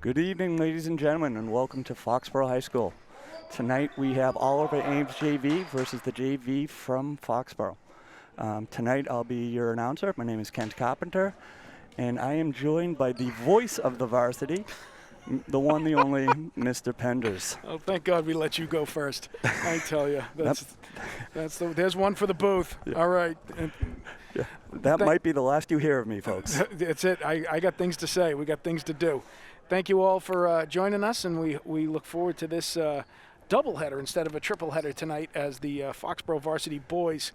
Good evening, ladies and gentlemen, and welcome to Foxborough High School. Tonight we have Oliver Ames JV versus the JV from Foxborough. Tonight I'll be your announcer. My name is Kent Carpenter, and I am joined by the voice of the varsity, the one, the only, Mr. Penders. Oh, thank God we let you go first. I tell you, there's one for the booth. Yeah. All right. Yeah. That might be the last you hear of me, folks. That's it. I got things to say. We got things to do. Thank you all for joining us, and we look forward to this doubleheader instead of a tripleheader tonight, as the Foxborough varsity boys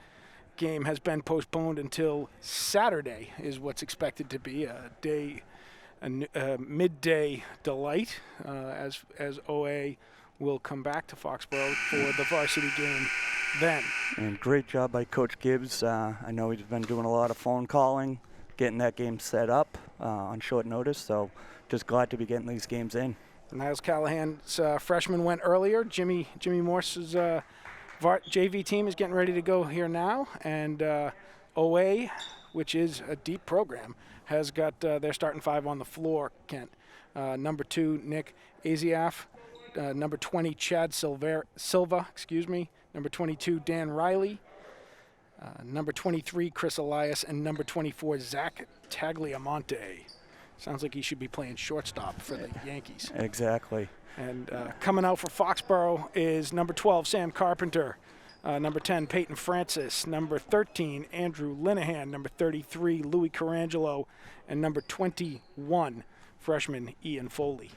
game has been postponed until Saturday, is what's expected to be a midday delight, as OA will come back to Foxborough for the varsity game then. And great job by Coach Gibbs. I know he's been doing a lot of phone calling, getting that game set up on short notice, so just glad to be getting these games in. Niles Callahan's freshman went earlier. Jimmy Morse's JV team is getting ready to go here now, and OA, which is a deep program, has got their starting five on the floor. Kent, number 2 Nick Aziaf, number 20 Chad Silva, number 22 Dan Riley, number 23 Chris Elias, and number 24 Zach Tagliamonte. Sounds like he should be playing shortstop for the Yankees. Exactly. And coming out for Foxborough is number 12 Sam Carpenter, number 10 Peyton Francis, number 13 Andrew Linehan, number 33 Louis Carangelo, and number 21 freshman Ian Foley.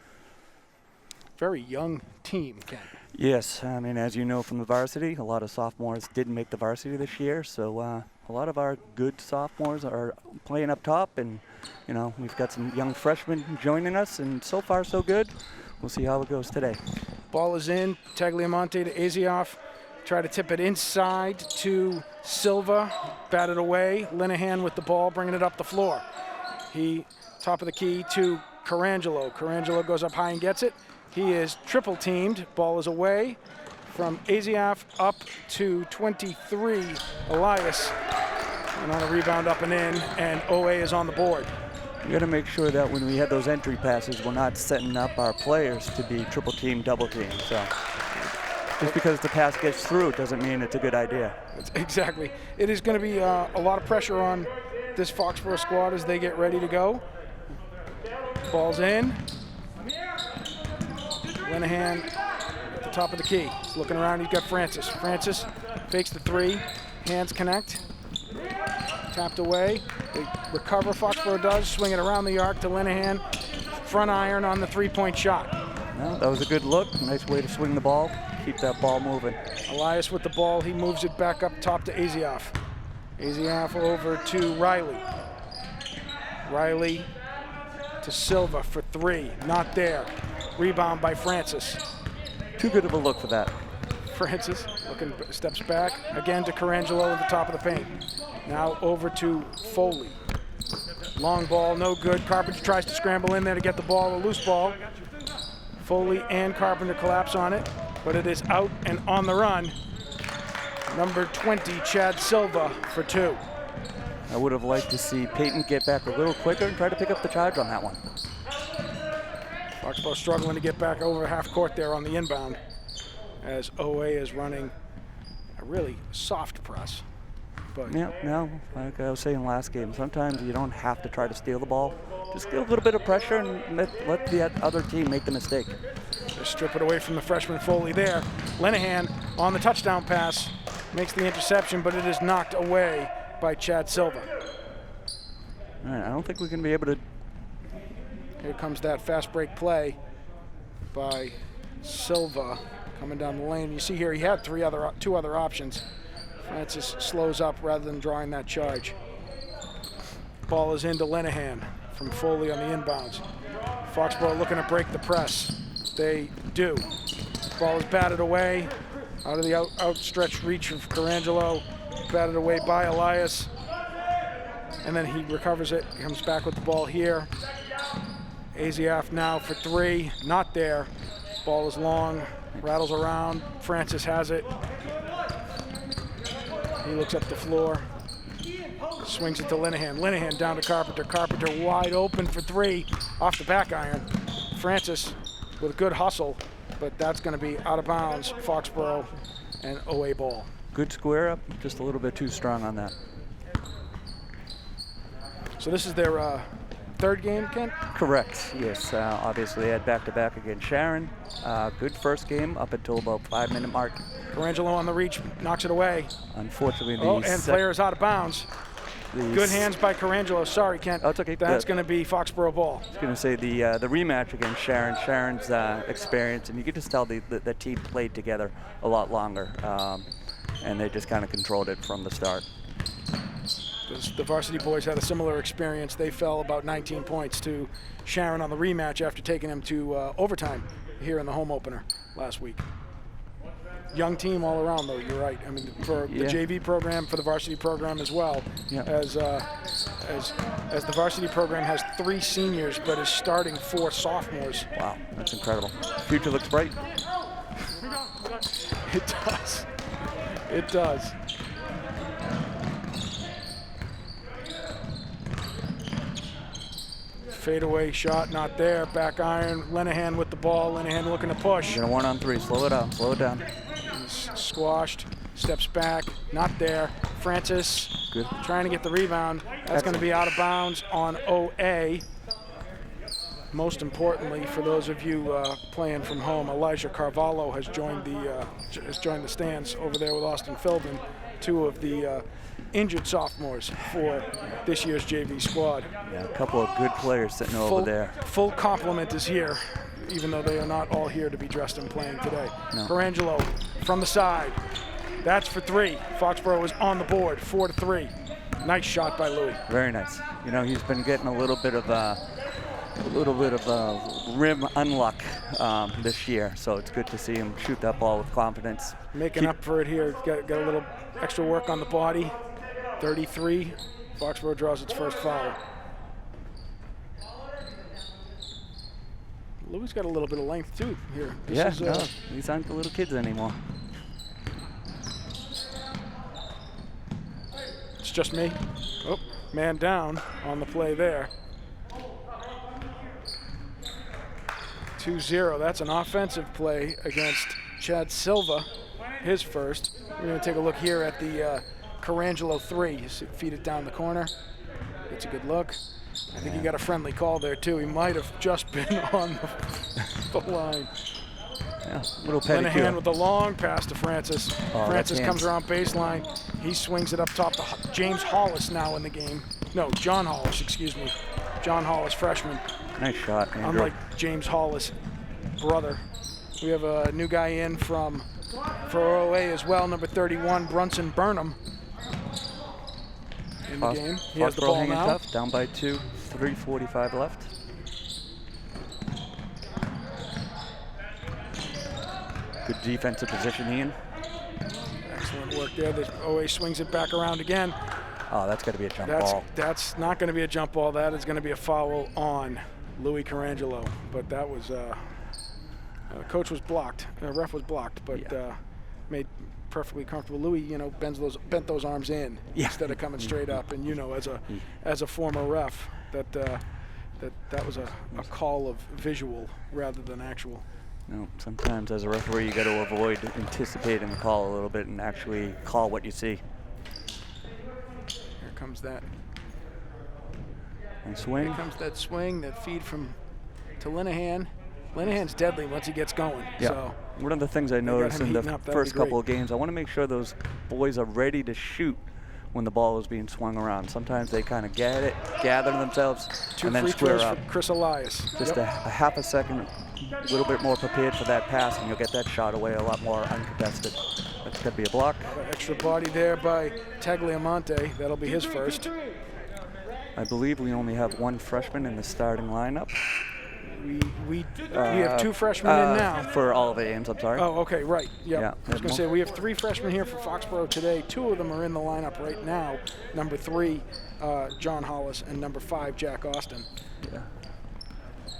Very young team, Ken. Yes, I mean, as you know from the varsity, a lot of sophomores didn't make the varsity this year, so a lot of our good sophomores are playing up top, and you know, we've got some young freshmen joining us, and so far so good. We'll see how it goes today. Ball is in. Tagliamonte to Aziaf. Try to tip it inside to Silva. Batted away. Linehan with the ball, bringing it up the floor. He, top of the key to Carangelo. Carangelo goes up high and gets it. He is triple teamed. Ball is away from Aziaf up to 23, Elias. And on a rebound up and in, and OA is on the board. We got to make sure that when we have those entry passes, we're not setting up our players to be triple team, double team. So just because the pass gets through doesn't mean it's a good idea. Exactly. It is going to be a lot of pressure on this Foxborough squad as they get ready to go. Ball's in. Linehan at the top of the key. He's looking around. He's got Francis. Francis fakes the three. Hands connect. Tapped away. They recover. Foxborough does. Swing it around the arc to Linehan. Front iron on the three-point shot. No, that was a good look. Nice way to swing the ball. Keep that ball moving. Elias with the ball. He moves it back up top to Aziaf. Aziaf over to Riley. Riley to Silva for three. Not there. Rebound by Francis. Too good of a look for that. Francis looking, steps back. Again to Carangelo at the top of the paint. Now over to Foley. Long ball, no good. Carpenter tries to scramble in there to get the ball, a loose ball. Foley and Carpenter collapse on it, but it is out and on the run. Number 20, Chad Silva for 2. I would have liked to see Peyton get back a little quicker and try to pick up the charge on that one. Foxborough struggling to get back over half court there on the inbound, as OA is running a really soft press. But yeah, no, like I was saying last game, sometimes you don't have to try to steal the ball. Just get a little bit of pressure and let the other team make the mistake. They strip it away from the freshman Foley there. Linehan on the touchdown pass makes the interception, but it is knocked away by Chad Silva. All right, I don't think we can be able to. Here comes that fast break play by Silva coming down the lane. You see here he had two other options. Francis slows up rather than drawing that charge. Ball is into Linehan from Foley on the inbounds. Foxborough looking to break the press. They do. Ball is batted away out of the outstretched reach of Carangelo. Batted away by Elias. And then he recovers it. He comes back with the ball here. Aziaf now for 3. Not there. Ball is long. Rattles around. Francis has it. He looks up the floor. Swings it to Linehan. Linehan down to Carpenter. Carpenter wide open for 3 off the back iron. Francis with a good hustle, but that's going to be out of bounds. Foxborough and OA ball. Good square up, just a little bit too strong on that. So this is their third game, Kent? Correct, yes. Obviously they had back-to-back against Sharon. Good first game up until about 5-minute mark. Carangelo on the reach, knocks it away. Unfortunately, and player is out of bounds. Good hands by Carangelo. Sorry, Kent. Oh, it's okay. That's going to be Foxborough ball. I was going to say the rematch against Sharon. Sharon's experience, and you could just tell the team played together a lot longer, and they just kind of controlled it from the start. The varsity boys had a similar experience. They fell about 19 points to Sharon on the rematch after taking them to overtime here in the home opener last week. Young team all around, though. You're right. I mean, for the JV program, for the varsity program as well. Yeah. As the varsity program has 3 seniors, but is starting 4 sophomores. Wow, that's incredible. Future looks bright. It does. It does. Fadeaway shot, not there. Back iron. Lenahan with the ball. Lenahan looking to push. You're gonna 1-on-3. Slow it down. Slow it down. He's squashed. Steps back. Not there. Francis. Good. Trying to get the rebound. That's going to be out of bounds on OA. Most importantly, for those of you playing from home, Elijah Carvalho has joined the stands over there with Austin Philbin, 2 of the injured sophomores for this year's JV squad. Yeah, a couple of good players sitting over there. Full complement is here, even though they are not all here to be dressed and playing today. No. Carangelo from the side. That's for 3. Foxborough is on the board, 4-3. Nice shot by Louis. Very nice. You know, he's been getting a little bit of rim unluck this year, so it's good to see him shoot that ball with confidence. Making up for it here. Got a little extra work on the body. 33. Foxborough draws its first foul. Louis got a little bit of length too here. These aren't the little kids anymore. It's just me. Oh, man down on the play there. 2-0. That's an offensive play against Chad Silva, his first. We're going to take a look here at the Carangelo 3. Feed it down the corner. It's a good look. I think he got a friendly call there too. He might have just been on the line. Yeah, little pedicure. Lenahan with the long pass to Francis. Oh, Francis comes around baseline. He swings it up top to James Hollis now in the game. No, John Hollis, excuse me. John Hollis, freshman. Nice shot, Andrew. Unlike James Hollis' brother. We have a new guy in for OA as well, number 31, Brunson Burnham. In the game. He has the ball now. Tough, down by 2, 3:45 left. Good defensive position, Ian. Excellent work there. The OA swings it back around again. Oh, that's got to be a jump ball. That's not going to be a jump ball. That is going to be a foul on Louis Carangelo. But that was, coach was blocked. Ref was blocked, but made perfectly comfortable. Louis, bent those arms in instead of coming straight up. And as a former ref, that was a call of visual rather than actual. No, sometimes as a referee you got to avoid anticipating the call a little bit and actually call what you see. Here comes that. And swing. Here comes that swing, that feed to Lenahan. Lenahan's deadly once he gets going. Yeah. So one of the things I noticed in the first couple of games, I want to make sure those boys are ready to shoot when the ball is being swung around. Sometimes they kind of get it, gather themselves, and then square up. For Chris Elias. Just a half a second, a little bit more prepared for that pass, and you'll get that shot away a lot more uncontested. That's going to be a block. Extra body there by Tagliamonte. That'll be his first. I believe we only have 1 freshman in the starting lineup. We have 2 freshmen in now. For all of Ames, I'm sorry. Oh, okay, right. Yep. Yeah. I was going to say, we have 3 freshmen here for Foxborough today. 2 of them are in the lineup right now. Number 3, John Hollis, and number 5, Jack Austin. Yeah.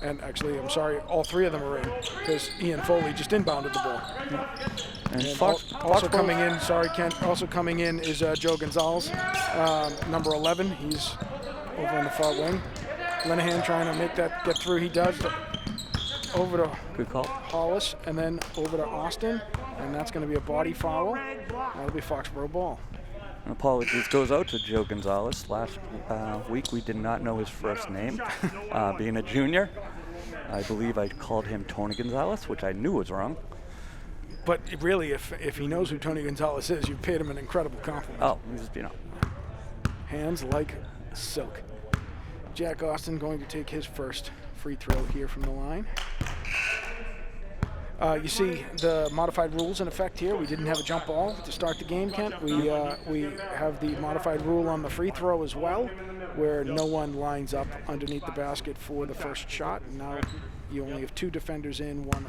And actually, I'm sorry, all 3 of them are in because Ian Foley just inbounded the ball. Yeah. And also coming in, sorry, Kent, also coming in is Joe Gonzalez, number 11. He's over on the far wing. Lenahan trying to make that get through. He does. over to Good call. Hollis, and then over to Austin, and that's going to be a body foul. That'll be Foxborough ball. Apologies goes out to Joe Gonzalez. Last week we did not know his first name. Being a junior, I believe I called him Tony Gonzalez, which I knew was wrong. But really, if he knows who Tony Gonzalez is, you've paid him an incredible compliment. Oh, Hands like silk. Jack Austin going to take his first free throw here from the line. You see the modified rules in effect here. We didn't have a jump ball to start the game, Kent. We have the modified rule on the free throw as well, where no one lines up underneath the basket for the first shot. And now you only have 2 defenders in, 1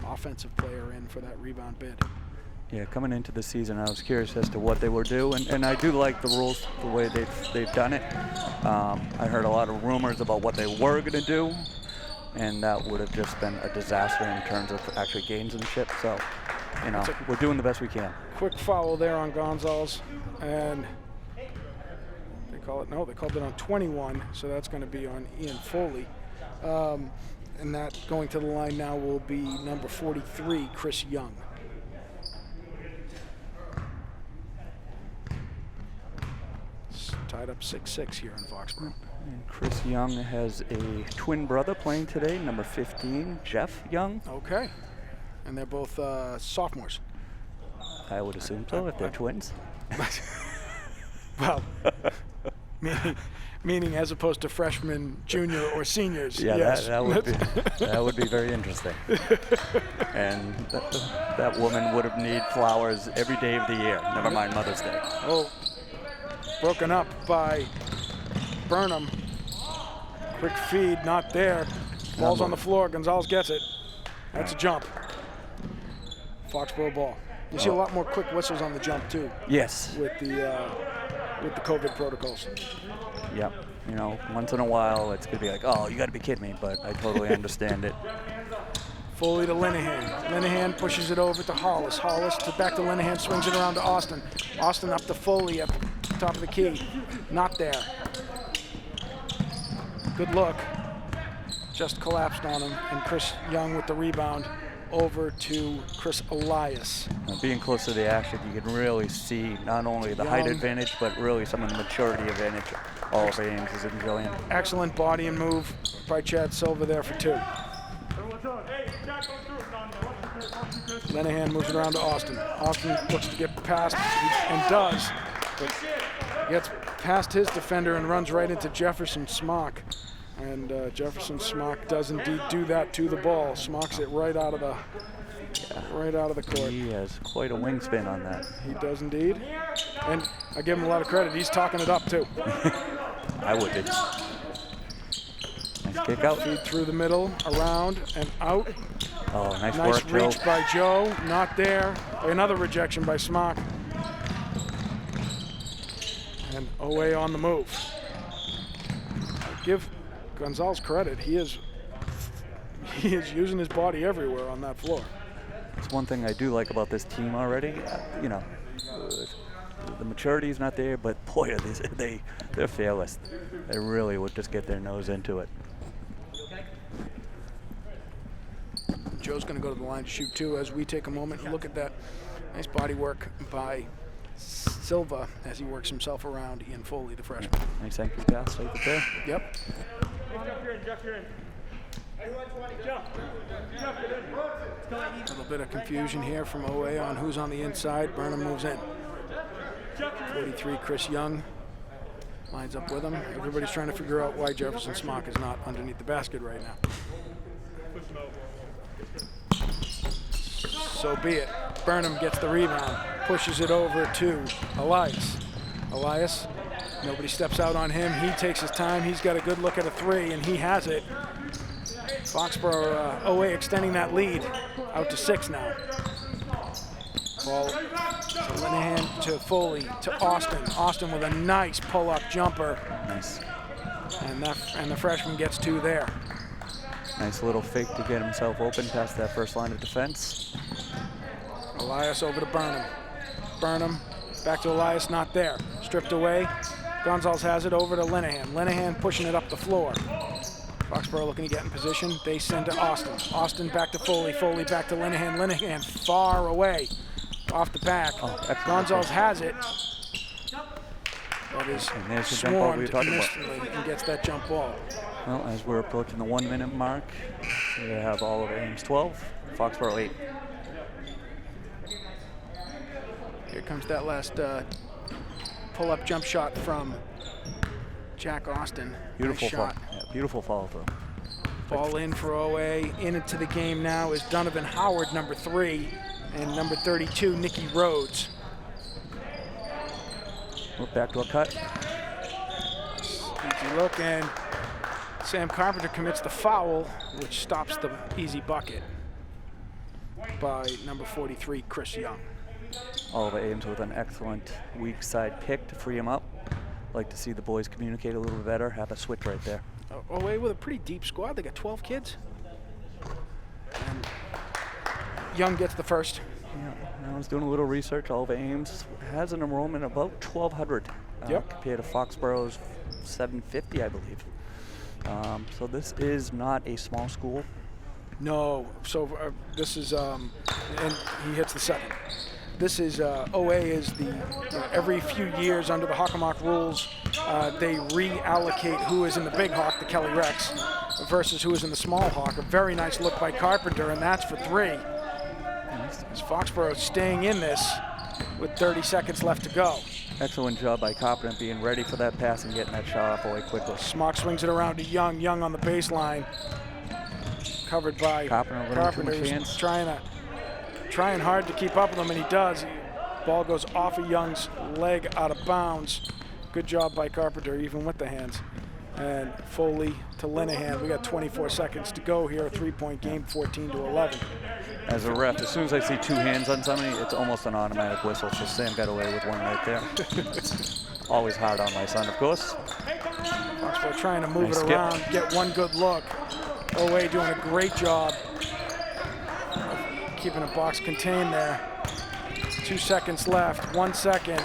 offensive player in for that rebound bid. Yeah, coming into the season, I was curious as to what they would do, and I do like the rules, the way they've done it. I heard a lot of rumors about what they were going to do, and that would have just been a disaster in terms of actually gamesmanship. So, we're doing the best we can. Quick foul there on Gonzalez, and they called it on 21, so that's going to be on Ian Foley. And that going to the line now will be number 43, Chris Young. It's tied up 6-6 here in Foxborough. And Chris Young has a twin brother playing today, number 15, Jeff Young. Okay. And they're both sophomores. I would assume so, if they're twins. Well, meaning as opposed to freshmen, junior, or seniors. Yeah, yes. that would be very interesting. And that woman would have need flowers every day of the year, never mind Mother's Day. Oh, broken up by Burnham. Quick feed, not there. Ball's on the floor. Gonzalez gets it. That's a jump. Foxborough ball. You see a lot more quick whistles on the jump too. Yes. With the COVID protocols. Yep. Once in a while it's gonna be like, oh, you got to be kidding me, but I totally understand it. Foley to Linehan. Linehan pushes it over to Hollis. Hollis back to Linehan, swings it around to Austin. Austin up to Foley at the top of the key. Not there. Good look. Just collapsed on him. And Chris Young with the rebound over to Chris Elias. Being close to the action, you can really see not only the height advantage, but really some of the maturity advantage all of Ames is enjoying. Excellent body and move by Chad Silva there for 2. Linehan moves it around to Austin. Austin looks to get past and does, but gets past his defender and runs right into Jefferson Smock. And Jefferson Smock does indeed do that to the ball. Smocks it right out of the court. He has quite a wingspan on that. He does indeed. And I give him a lot of credit. He's talking it up too. I would be. Nice kick out. Feed through the middle, around and out. Oh, nice work, reach Joe. by Joe. Not there. Another rejection by Smock. And Owe on the move. Give Gonzalez credit. He is using his body everywhere on that floor. It's one thing I do like about this team already. The maturity is not there, but boy, they're fearless. They really would just get their nose into it. Joe's going to go to the line to shoot 2 as we take a moment and look at that nice body work by Silva as he works himself around Ian Foley, the freshman. Nice entry pass right there. Yep. A little bit of confusion here from Owe on who's on the inside. Burnham moves in. 43, Chris Young lines up with him. Everybody's trying to figure out why Jefferson Smock is not underneath the basket right now. So be it. Burnham gets the rebound, pushes it over to Elias. Elias, nobody steps out on him. He takes his time. He's got a good look at a 3, and he has it. Foxborough, Owe extending that lead out to 6 now. Ball to Linehan, to Foley, to Austin. Austin with a nice pull-up jumper. Nice. And the freshman gets 2 there. Nice little fake to get himself open past that first line of defense. Elias over to Burnham. Burnham back to Elias, not there. Stripped away. Gonzalez has it over to Linehan. Linehan pushing it up the floor. Foxborough looking to get in position. They send to Austin. Austin back to Foley. Foley back to Linehan. Linehan far away off the back. Gonzalez has it. But is swarmed instantly and gets that jump ball. Well, as we're approaching the 1 minute mark, we have all of Ames 12, Foxborough 8. Here comes that last pull-up jump shot from Jack Austin. Beautiful nice shot. Yeah, beautiful follow through. Ball in for OA. Into the game now is Donovan Howard, number 3, and number 32, Nicky Rhodes. Look back to a cut. Easy look, and Sam Carpenter commits the foul, which stops the easy bucket by number 43, Chris Young. Oliver Ames with an excellent weak side pick to free him up. Like to see the boys communicate a little bit better, have a switch right there. OA with a pretty deep squad. They got 12 kids. And Young gets the first. Yeah, I was doing a little research. Oliver Ames has an enrollment of about 1,200 compared to Foxborough's 750, I believe. So this is not a small school. No, so this is, and he hits the second. This is, OA is the, every few years under the Hockomock rules, they reallocate who is in the big hawk, the Kelly Rex, versus who is in the small hawk. A very nice look by Carpenter, and that's for 3. As Foxborough staying in this with 30 seconds left to go. Excellent job by Carpenter being ready for that pass and getting that shot off away quickly. Smock swings it around to Young. Young on the baseline. Covered by Carpenter, who's trying hard to keep up with him, and he does. Ball goes off of Young's leg out of bounds. Good job by Carpenter, even with the hands. And Foley to Linehan. We got 24 seconds to go here. A 3-point game, 14-11. As a ref, as soon as I see 2 hands on somebody, it's almost an automatic whistle. So Sam got away with one right there. Always hard on my son, of course. Foxborough trying to move it around, get one good look. OA doing a great job of keeping a box contained there. 2 seconds left, 1 second.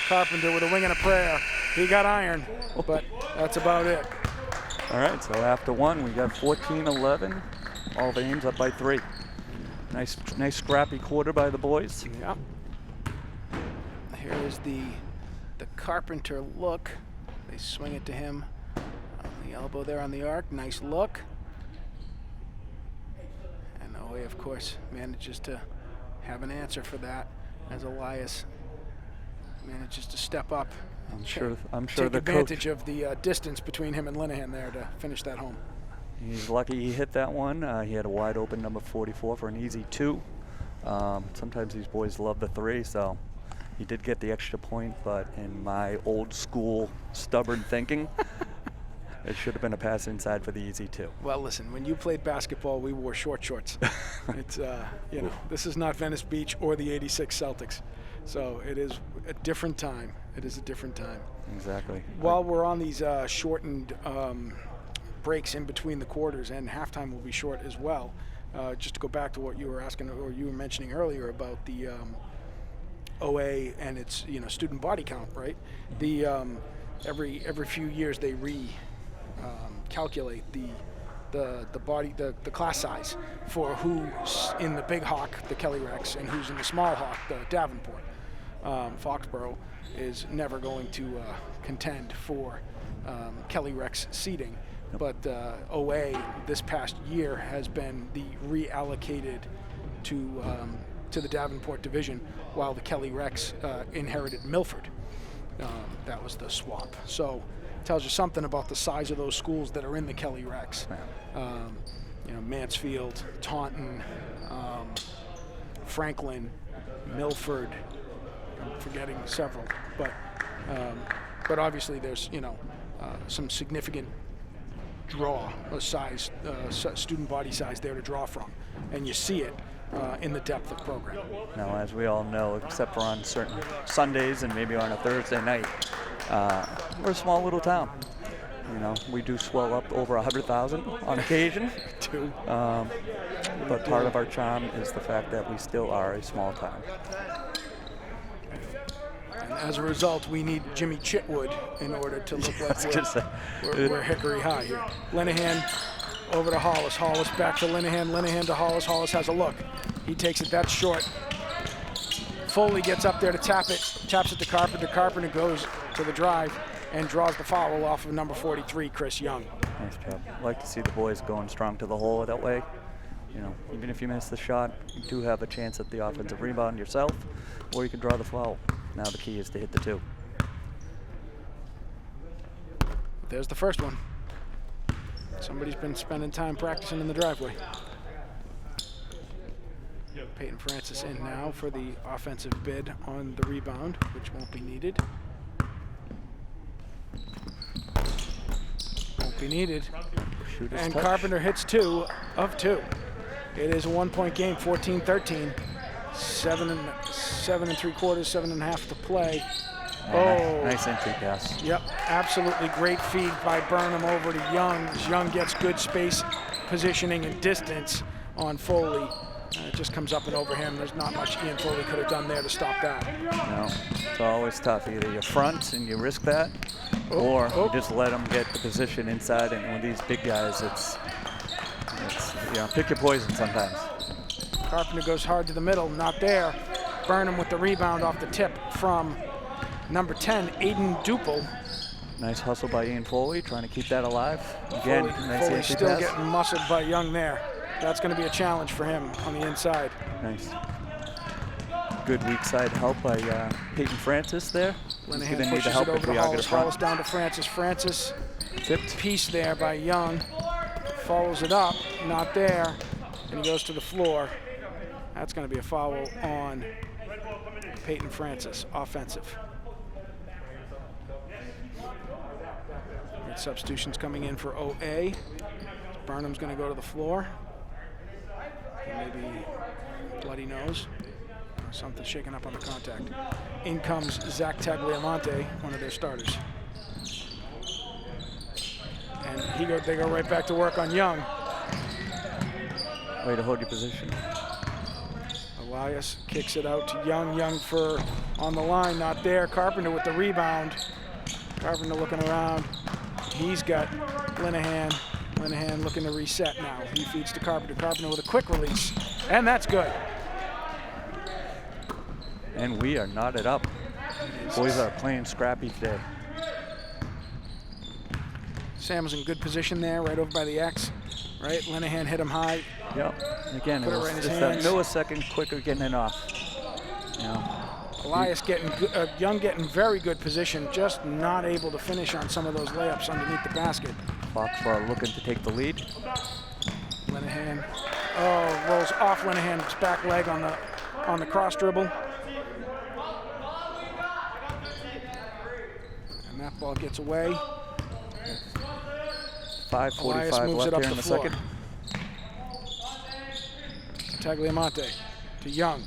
Carpenter with a wing and a prayer. He got iron, but that's about it. All right, so after 1, we got 14-11. All the Ames up by 3. Nice scrappy quarter by the boys. Yeah. Here is the Carpenter look. They swing it to him on the elbow there on the arc. Nice look. And OA, of course, manages to have an answer for that as Elias manages to step up. I'm sure take the advantage coach of the distance between him and Linehan there to finish that home. He's lucky he hit that one. He had a wide open number 44 for an easy 2. Sometimes these boys love the 3, so he did get the extra point, but in my old school stubborn thinking, it should have been a pass inside for the easy 2. Well, listen, when you played basketball, we wore short shorts. It's, you know, this is not Venice Beach or the '86 Celtics. So it is a different time. It is a different time. Exactly. While we're on these shortened breaks in between the quarters, and halftime will be short as well, just to go back to what you were asking, or you were mentioning earlier about the OA and its student body count, right? The every few years they calculate the class size for who's in the big hawk, the Kelly Rex, and who's in the small hawk, the Davenport. Foxborough is never going to contend for Kelly Rex seating, but OA this past year has been the reallocated to the Davenport division, while the Kelly Rex inherited Milford. That was the swap. So tells you something about the size of those schools that are in the Kelly Rex. Mansfield, Taunton, Franklin, Milford. I'm forgetting several, but obviously there's some significant draw size, student body size there to draw from, and you see it in the depth of program. Now, as we all know, except for on certain Sundays and maybe on a Thursday night, we're a small little town. We do swell up over 100,000 on occasion. But part of our charm is the fact that we still are a small town. And as a result, we need Jimmy Chitwood in order to look like we're Hickory High here. Linehan over to Hollis. Hollis back to Linehan. Linehan to Hollis. Hollis has a look. He takes it. That's short. Foley gets up there to tap it. Taps it to Carpenter. Carpenter goes to the drive and draws the foul off of number 43, Chris Young. Nice job. I like to see the boys going strong to the hole that way. You know, even if you miss the shot, you do have a chance at the offensive rebound yourself, or you can draw the foul. Now the key is to hit the two. There's the first one. Somebody's been spending time practicing in the driveway. Peyton Francis in now for the offensive bid on the rebound, which won't be needed. Won't be needed. And touch. Carpenter hits 2 of 2. It is a 1-point game, 14-13. 7 3/4, 7.5 to play. Oh, nice entry pass. Yep, absolutely great feed by Burnham over to Young. Young gets good space positioning and distance on Foley. It just comes up and over him. There's not much Ian Foley could have done there to stop that. No, it's always tough. Either you front and you risk that, or you just let them get the position inside. And with these big guys, it's you know, pick your poison sometimes. Carpenter goes hard to the middle, not there. Burnham with the rebound off the tip from number 10, Aiden Duple. Nice hustle by Ian Foley, trying to keep that alive. Again, nice Foley still pass. getting muscled by Young there. That's going to be a challenge for him on the inside. Nice. Good weak side help by Peyton Francis there. Linehan pushes it over to Hollis. Hollis down to Francis. Francis tipped piece there by Young. Follows it up, not there, and he goes to the floor. That's going to be a foul on Peyton Francis, offensive. Substitutions coming in for OA. Burnham's going to go to the floor. Maybe bloody nose. Something shaking up on the contact. In comes Zach Tagliamonte, one of their starters. And they go right back to work on Young. Way to hold your position. Elias kicks it out to Young. Young for on the line, not there. Carpenter with the rebound. Carpenter looking around. He's got Linehan. Linehan looking to reset now. He feeds to Carpenter. Carpenter with a quick release. And that's good. And we are knotted up. Boys are playing scrappy today. Sam was in good position there, right over by the X. Right? Linehan hit him high. Yep. Again, it was just that millisecond quicker getting it off. You know. Elias getting Young getting very good position, just not able to finish on some of those layups underneath the basket. Foxborough looking to take the lead. Linehan, rolls off Linehan's back leg on the cross dribble, and that ball gets away. 5:45 left here in the second. Tagliamonte to Young.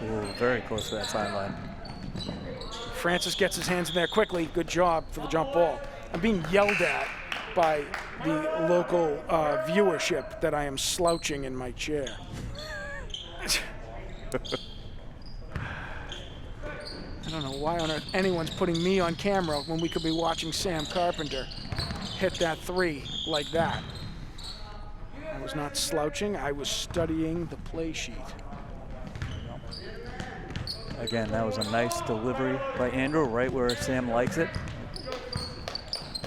Ooh, very close to that sideline. Francis gets his hands in there quickly. Good job for the jump ball. I'm being yelled at by the local viewership that I am slouching in my chair. I don't know why on earth anyone's putting me on camera when we could be watching Sam Carpenter hit that 3 like that. I was not slouching. I was studying the play sheet. Again, that was a nice delivery by Andrew, right where Sam likes it.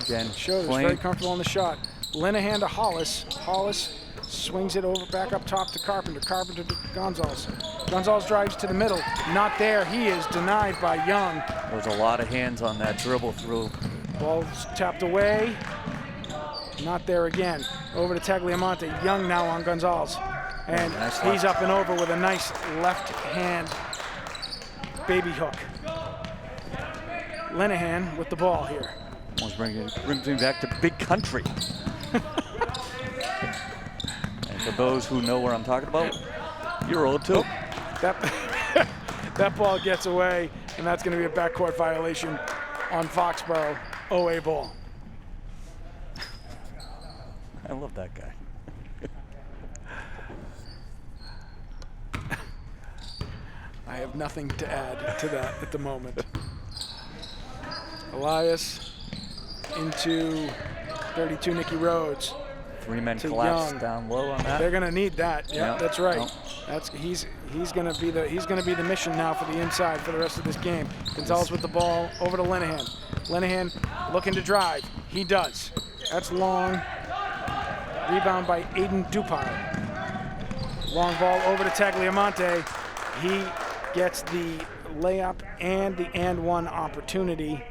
Again, Schroeder's very comfortable on the shot. Linehan to Hollis. Hollis swings it over back up top to Carpenter. Carpenter to Gonzalez. Gonzalez drives to the middle. Not there. He is denied by Young. There was a lot of hands on that dribble through. Ball's tapped away. Not there again. Over to Tagliamonte. Young now on Gonzalez. And he's up and over with a nice left hand baby hook. Linehan with the ball here. Almost brings me back to big country. And for those who know where I'm talking about, you're old too. That ball gets away, and that's going to be a backcourt violation on Foxborough. OA ball. I love that guy. have nothing to add to that at the moment. Elias into 32, Nicky Rhodes. 3-men collapse Young. down low on that. They're going to need that. Yeah, that's right. Nope. He's going to be the mission now for the inside for the rest of this game. Gonzalez with the ball over to Linehan. Linehan looking to drive. He does. That's long. Rebound by Aiden Dupar. Long ball over to Tagliamonte. He gets the layup and the and-one opportunity.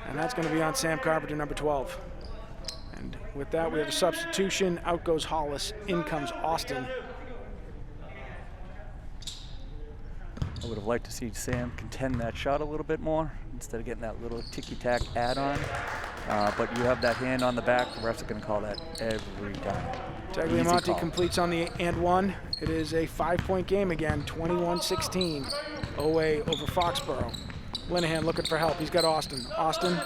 And that's going to be on Sam Carpenter, number 12. And with that, we have a substitution. Out goes Hollis. In comes Austin. I would have liked to see Sam contend that shot a little bit more instead of getting that little ticky-tack add-on. But you have that hand on the back. The refs are going to call that every time. Tagliamonte completes on the and-one. It is a 5-point game again, 21-16. OA over Foxborough. Linehan looking for help. He's got Austin. Austin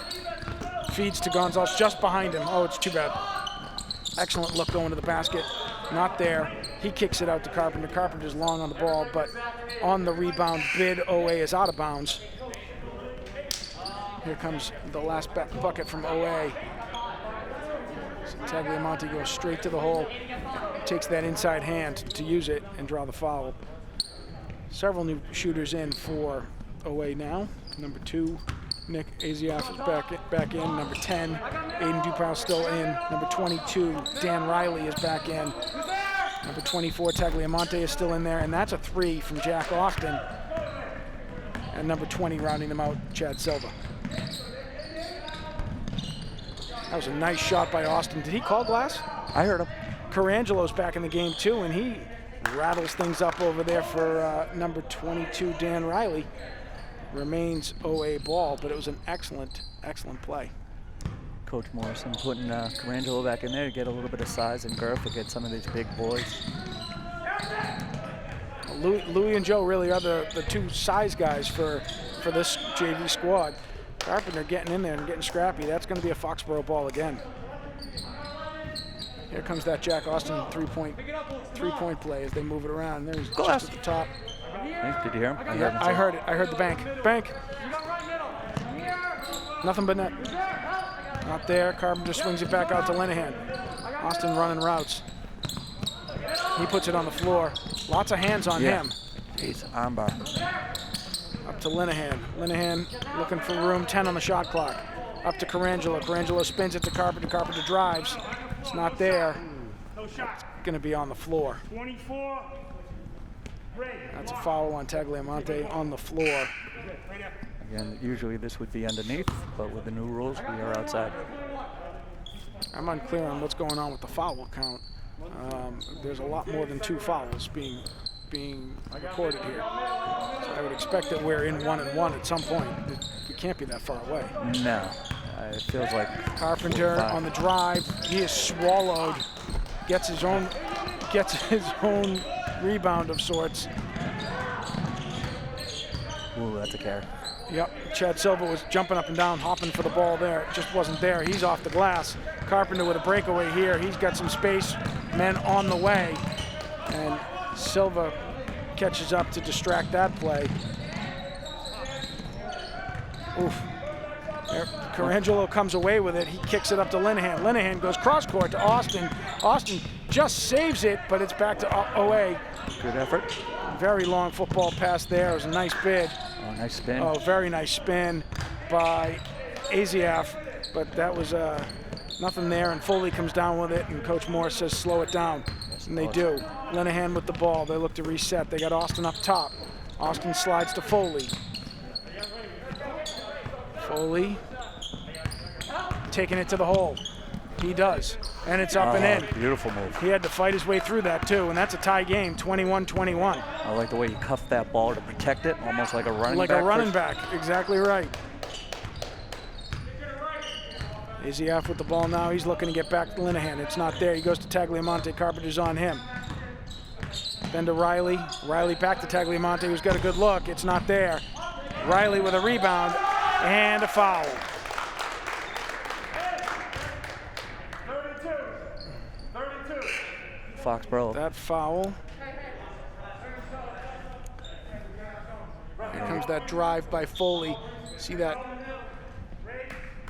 feeds to Gonzalez just behind him. Oh, it's too bad. Excellent look going to the basket. Not there. He kicks it out to Carpenter. Carpenter's long on the ball, but on the rebound bid, OA is out of bounds. Here comes the last bucket from OA. So Tagliamonte goes straight to the hole, takes that inside hand to use it and draw the foul. Several new shooters in for OA now. Number 2, Nick Aziaf is back in. Number 10, Aiden Dupar still in. Number 22, Dan Riley is back in. Number 24, Tagliamonte is still in there, and that's a 3 from Jack Austin. And number 20 rounding them out, Chad Silva. That was a nice shot by Austin. Did he call glass? I heard him. Carangelo's back in the game too, and he rattles things up over there for number 22, Dan Riley. Remains OA ball, but it was an excellent play. Coach Morrison putting Carangelo back in there to get a little bit of size and girth against some of these big boys. Louis and Joe really are the two size guys for this JV squad. Carpenter getting in there and getting scrappy. That's going to be a Foxborough ball again. Here comes that Jack Austin three-point play as they move it around. There's just at the top. Did you hear him? I heard it. I heard the bank. Bank. Nothing but net. Not there. Carpenter swings it back out to Linehan. Austin running routes. He puts it on the floor. Lots of hands on him. He's armbar. Up to Linehan. Linehan looking for room. 10 on the shot clock. Up to Carangelo. Carangelo spins it to Carpenter. Carpenter drives. It's not there. It's going to be on the floor. 24. That's a foul on Tagliamonte on the floor. Again, usually this would be underneath, but with the new rules, we are outside. I'm unclear on what's going on with the foul count. There's a lot more than 2 fouls being recorded here. So I would expect that we're in 1-1 at some point. We can't be that far away. No, it feels like Carpenter on the drive. He is swallowed. Gets his own rebound of sorts. Ooh, that's a carry. Yep, Chad Silva was jumping up and down, hopping for the ball there. It just wasn't there. He's off the glass. Carpenter with a breakaway here. He's got some space, men on the way. And Silva catches up to distract that play. Oof. There, Carangelo comes away with it. He kicks it up to Linehan. Linehan goes cross-court to Austin. Austin just saves it, but it's back to OA. Good effort. Very long football pass there. It was a nice bid. Oh, nice spin. Oh, very nice spin by Aziaf, but that was nothing there, and Foley comes down with it, and Coach Morris says slow it down, and they do. Linehan with the ball. They look to reset. They got Austin up top. Austin slides to Foley. Foley taking it to the hole. He does, and it's up and in. Beautiful move. He had to fight his way through that too, and that's a tie game, 21-21. I like the way he cuffed that ball to protect it, almost like a running back. Like a running back, exactly right. Aziaf with the ball now. He's looking to get back to Linehan. It's not there. He goes to Tagliamonte. Carpenter's on him. Then to Riley. Riley back to Tagliamonte, who's got a good look. It's not there. Riley with a rebound and a foul. 32. Foxborough. That foul comes that drive by Foley. See that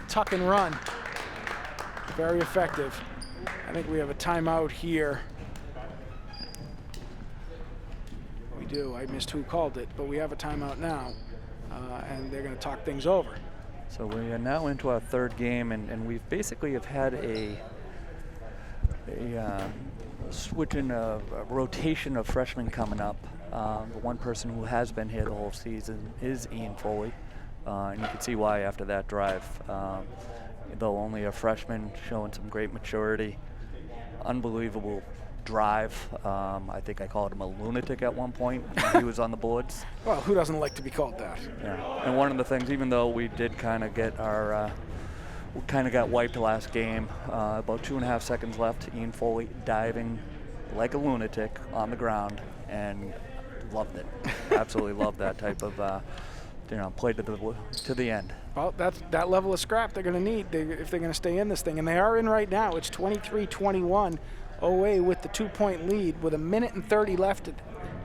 tuck and run. Very effective. I think we have a timeout here. We do. I missed who called it, but we have a timeout now, and they're going to talk things over. So we are now into our third game, and we basically have had a switch in a rotation of freshmen coming up. The one person who has been here the whole season is Ian Foley, and you can see why after that drive. Though only a freshman, showing some great maturity, unbelievable drive. I think I called him a lunatic at one point when he was on the boards. Well, who doesn't like to be called that? Yeah. And one of the things, even though we did kind of get our, we kind of got wiped last game, about 2.5 seconds left, Ian Foley diving like a lunatic on the ground, and loved it. Absolutely loved that type of, play to the end. Well, that's that level of scrap they're going to need if they're going to stay in this thing, and they are in right now. It's 23-21. OA with the 2-point lead with 1:30 left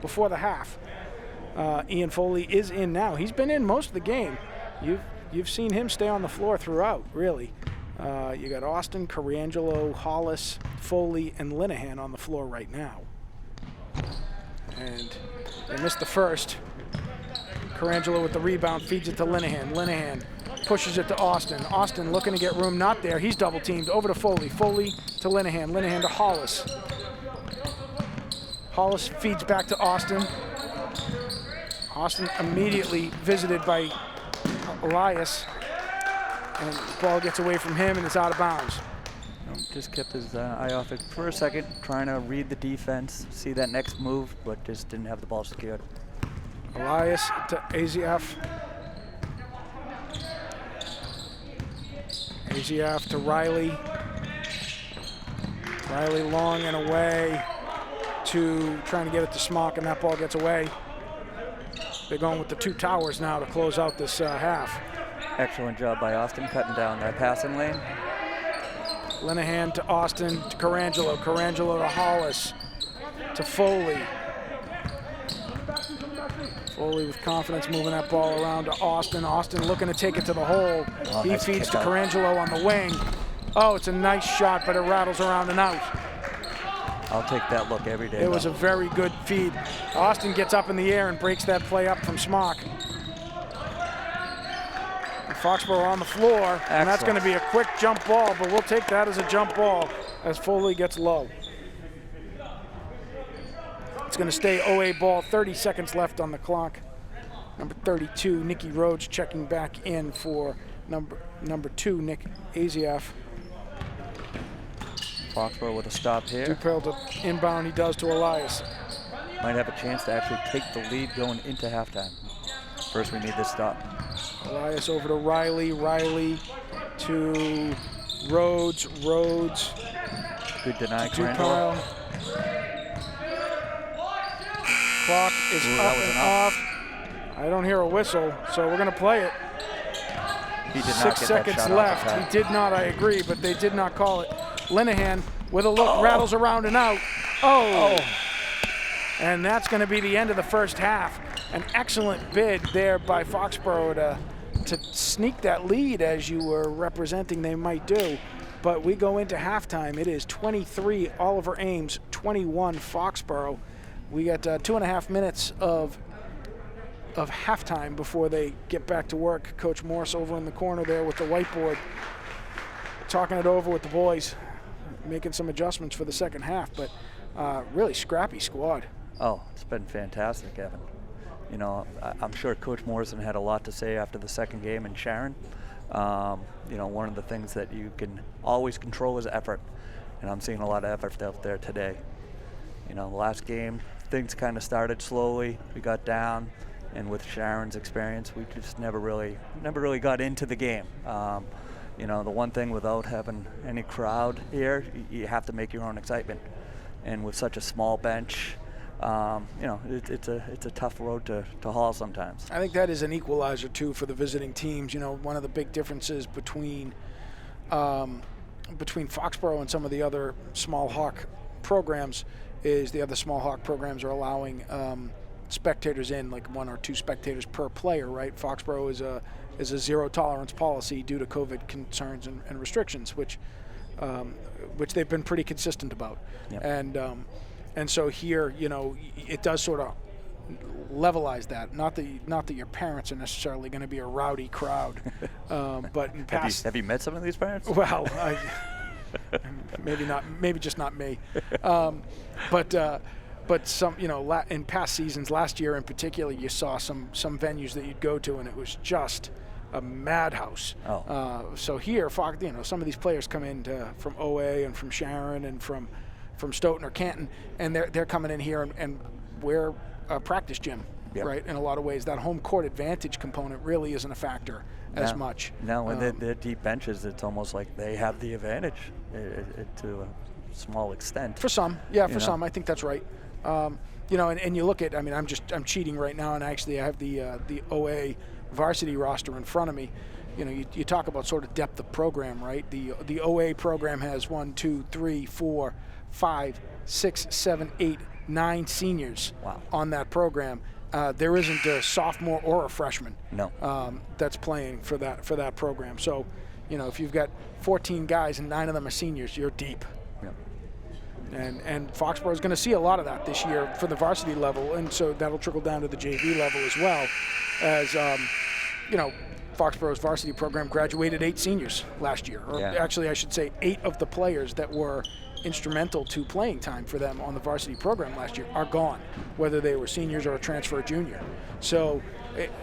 before the half. Ian Foley is in now. He's been in most of the game. You've seen him stay on the floor throughout, really. You got Austin, Carangelo, Hollis, Foley, and Linehan on the floor right now. And they missed the first. Carangelo with the rebound, feeds it to Linehan. Linehan pushes it to Austin. Austin looking to get room, not there. He's double teamed. Over to Foley. Foley to Linehan. Linehan to Hollis. Hollis feeds back to Austin. Austin immediately visited by Elias. And the ball gets away from him and it's out of bounds. Just kept his eye off it for a second, trying to read the defense, see that next move, but just didn't have the ball secured. Elias to AZF. AZF to Riley. Riley long and away to trying to get it to Smock, and that ball gets away. They're going with the two towers now to close out this half. Excellent job by Austin cutting down that passing lane. Linehan to Austin to Carangelo. Carangelo to Hollis to Foley. Foley with confidence moving that ball around to Austin. Austin looking to take it to the hole. He nice feeds to out. Carangelo on the wing. Oh, it's a nice shot, but it rattles around and out. I'll take that look every day. It was a very good feed. Austin gets up in the air and breaks that play up from Smock. And Foxborough on the floor, and that's going to be a quick jump ball, but we'll take that as a jump ball as Foley gets low. It's going to stay OA ball, 30 seconds left on the clock. Number 32, Nicky Rhodes checking back in for number 2, Nick Aziaf. Foxborough with a stop here. Dupel to inbound, he does to Elias. Might have a chance to actually take the lead going into halftime. First, we need this stop. Elias over to Riley. Riley to Rhodes. Rhodes. Good deny, Dupel. Clock is up and off. I don't hear a whistle, so we're going to play it. He did not 6 get seconds that shot left. off He did not, I agree, but they did not call it. Linehan with a look, rattles around and out. Oh! And that's going to be the end of the first half. An excellent bid there by Foxborough to sneak that lead, as you were representing they might do. But we go into halftime. It is 23 Oliver Ames, 21 Foxborough. We got 2.5 minutes of halftime before they get back to work. Coach Morse over in the corner there with the whiteboard, talking it over with the boys, making some adjustments for the second half, but really scrappy squad. Oh, it's been fantastic, Evan. You know, I'm sure Coach Morrison had a lot to say after the second game in Sharon. You know, one of the things that you can always control is effort, and I'm seeing a lot of effort out there today. You know, the last game, things kind of started slowly. We got down, and with Sharon's experience, we just never really got into the game. You know, the one thing without having any crowd here, you have to make your own excitement. And with such a small bench, you know, it's a tough road to haul sometimes. I think that is an equalizer too for the visiting teams. You know, one of the big differences between Foxborough and some of the other small hawk programs is the other small hawk programs are allowing spectators in, like 1 or 2 spectators per player, right? Foxborough is a zero tolerance policy due to COVID concerns and restrictions, which they've been pretty consistent about. Yep. And so here, it does sort of levelize that. Not that your parents are necessarily going to be a rowdy crowd, but in past. Have you met some of these parents? Well, maybe not. Maybe just not me. But some, in past seasons, last year in particular, you saw some venues that you'd go to, and it was just a madhouse. Oh. So here, some of these players come in from OA and from Sharon and from Stoughton or Canton, and they're coming in here and we're a practice gym, yep. right? In a lot of ways, that home court advantage component really isn't a factor as much. Now, when they're deep benches, it's almost like they have the advantage to a small extent. For some, some, I think that's right. And you look at, I'm cheating right now, and actually I have the OA varsity roster in front of me. You talk about sort of depth of program, right? The OA program has 1, 2, 3, 4, 5, 6, 7, 8, 9 seniors on that program. There isn't a sophomore or a freshman that's playing for that program. So, if you've got 14 guys and 9 of them are seniors, you're deep. Yep. And Foxborough is going to see a lot of that this year for the varsity level, and so that'll trickle down to the JV level as well. As Foxborough's varsity program graduated 8 seniors last year, or actually I should say 8 of the players that were instrumental to playing time for them on the varsity program last year are gone, whether they were seniors or a transfer junior. So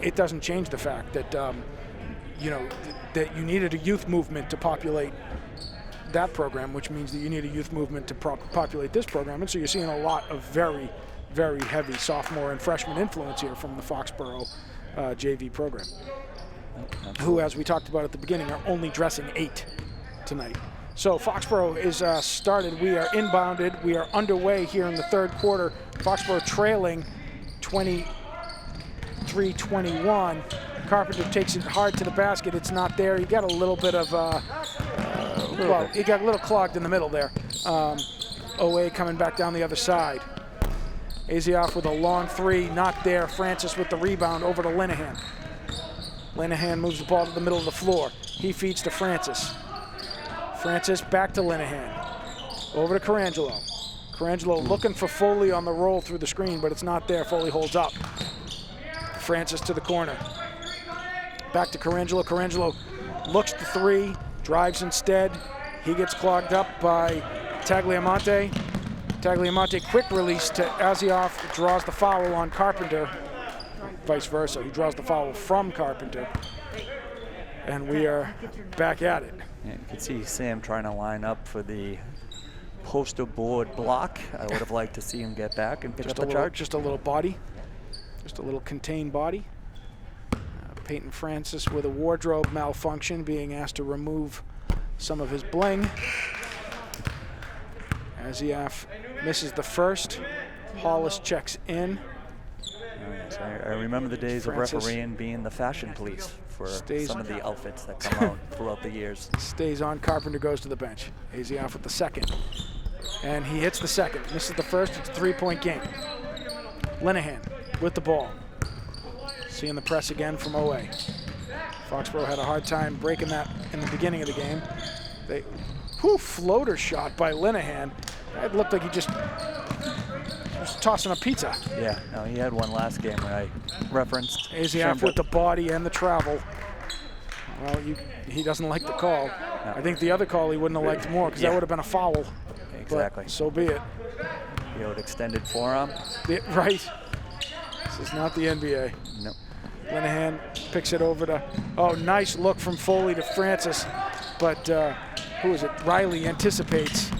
it doesn't change the fact that that you needed a youth movement to populate that program, which means that you need a youth movement to populate this program. And so you're seeing a lot of very, very heavy sophomore and freshman influence here from the Foxborough JV program, who, as we talked about at the beginning, are only dressing 8 tonight. So Foxborough is started. We are inbounded. We are underway here in the third quarter. Foxborough trailing 23-21. Carpenter takes it hard to the basket. It's not there. He got a little bit of, he got a little clogged in the middle there. OA coming back down the other side. Azioff with a long 3, not there. Francis with the rebound over to Linehan. Linehan moves the ball to the middle of the floor. He feeds to Francis. Francis back to Linehan. Over to Carangelo. Carangelo looking for Foley on the roll through the screen, but it's not there. Foley holds up. Francis to the corner. Back to Carangelo. Carangelo looks to 3, drives instead. He gets clogged up by Tagliamonte. Tagliamonte quick release to Azioff, draws the foul on Carpenter. Vice versa, he draws the foul from Carpenter. And we are back at it. Yeah, you can see Sam trying to line up for the poster board block. I would have liked to see him get back and pick up the charge. Just a little body, just a little contained body. Peyton Francis with a wardrobe malfunction, being asked to remove some of his bling. Azioff misses the first. Hollis checks in. Yes, I remember the days of refereeing being the fashion police for some of the outfits that come out throughout the years. Stays on. Carpenter goes to the bench. Azioff with the second. And he hits the second. Misses the first. It's a 3-point game. Linehan with the ball. Seeing the press again from OA. Foxborough had a hard time breaking that in the beginning of the game. Floater shot by Linehan. It looked like he just was tossing a pizza. Yeah, no, he had one last game that I referenced. Azioff with the body and the travel. Well, he doesn't like the call. No. I think the other call he wouldn't have liked more, because that would have been a foul. Exactly. But so be it. The old extended forearm. Right. This is not the NBA. Nope. Linehan picks it over to, nice look from Foley to Francis. But who is it? Riley anticipates.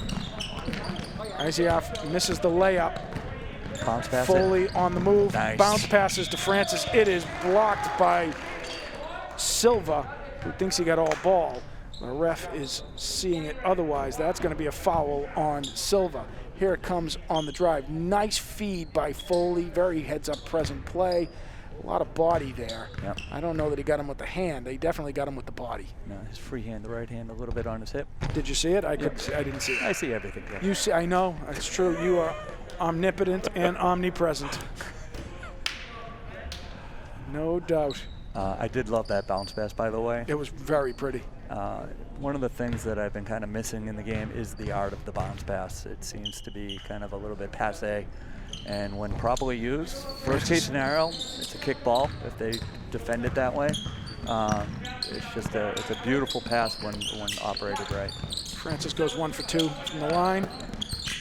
Azioff misses the layup. Bounce pass Foley on the move. Nice. Bounce passes to Francis. It is blocked by Silva, who thinks he got all ball. The ref is seeing it otherwise. That's going to be a foul on Silva. Here it comes on the drive. Nice feed by Foley. Very heads-up present play. A lot of body there. Yep. I don't know that he got him with the hand. He definitely got him with the body. No, his free hand, the right hand, a little bit on his hip. Did you see it? I didn't see it. I see everything. Yeah. You see? I know. It's true. You are omnipotent and omnipresent. No doubt. I did love that bounce pass, by the way. It was very pretty. One of the things that I've been kind of missing in the game is the art of the bounce pass. It seems to be kind of a little bit passé. And when properly used, worst case scenario, it's a kick ball if they defend it that way. It's a beautiful pass when operated right. Francis goes 1 for 2 from the line.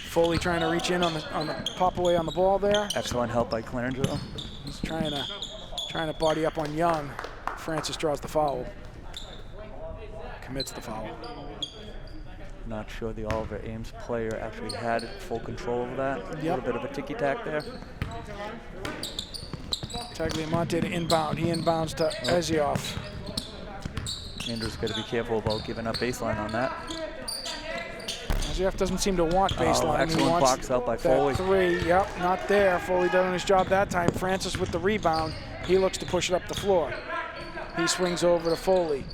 Foley trying to reach in on the pop away on the ball there. Excellent help by Clarangelo. He's trying to body up on Young. Francis draws the foul. Commits the foul. Not sure the Oliver Ames player actually had full control of that. Yep. A little bit of a ticky-tack there. Tagliamonte to inbound. He inbounds to Ezioff. Andrew's got to be careful about giving up baseline on that. Ezioff doesn't seem to want baseline. Excellent box out by Foley. 3, yep, not there. Foley done his job that time. Francis with the rebound. He looks to push it up the floor. He swings over to Foley.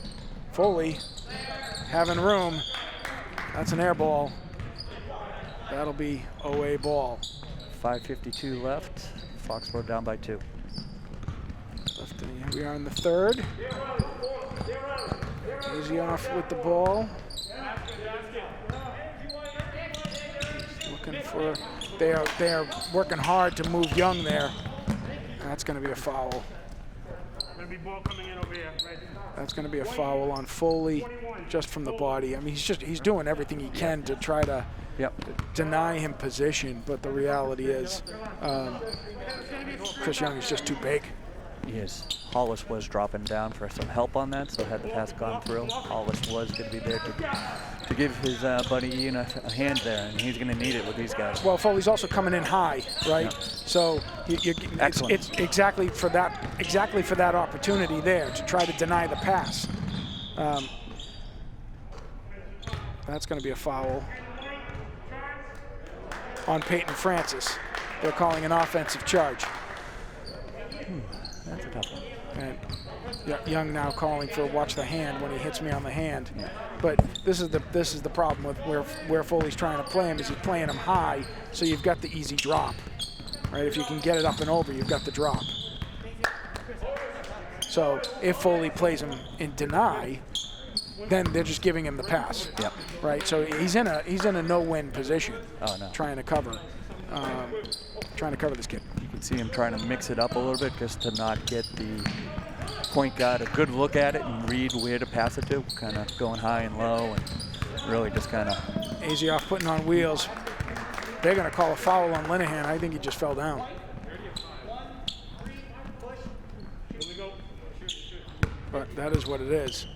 Foley having room. That's an air ball. That'll be OA ball. 5:52 left. Foxborough down by 2. We are in the third. Ezioff with the ball. He's looking for. They are working hard to move Young there. That's going to be a foul. That's going to be a foul on Foley, just from the body. I mean, he's doing everything he can to try to deny him position, but the reality is, Chris Young is just too big. Yes, Hollis was dropping down for some help on that, so had the pass gone through, Hollis was going to be there to give his buddy Ian a hand there, and he's going to need it with these guys. Well, Foley's also coming in high, right? Yeah. So it's exactly for that opportunity there to try to deny the pass. That's going to be a foul on Peyton Francis. They're calling an offensive charge. That's a tough one. And Young now calling for watch the hand when he hits me on the hand. Yeah. But this is the problem with where Foley's trying to play him, is he's playing him high, so you've got the easy drop, right? If you can get it up and over, you've got the drop. So if Foley plays him in deny, then they're just giving him the pass. Yep. Right. So he's in a no-win position. Oh no. Trying to cover this kid. You can see him trying to mix it up a little bit just to not get the point guard a good look at it and read where to pass it to. Kind of going high and low and really just kind of. Ezioff putting on wheels. They're going to call a foul on Linehan. I think he just fell down. But that is what it is.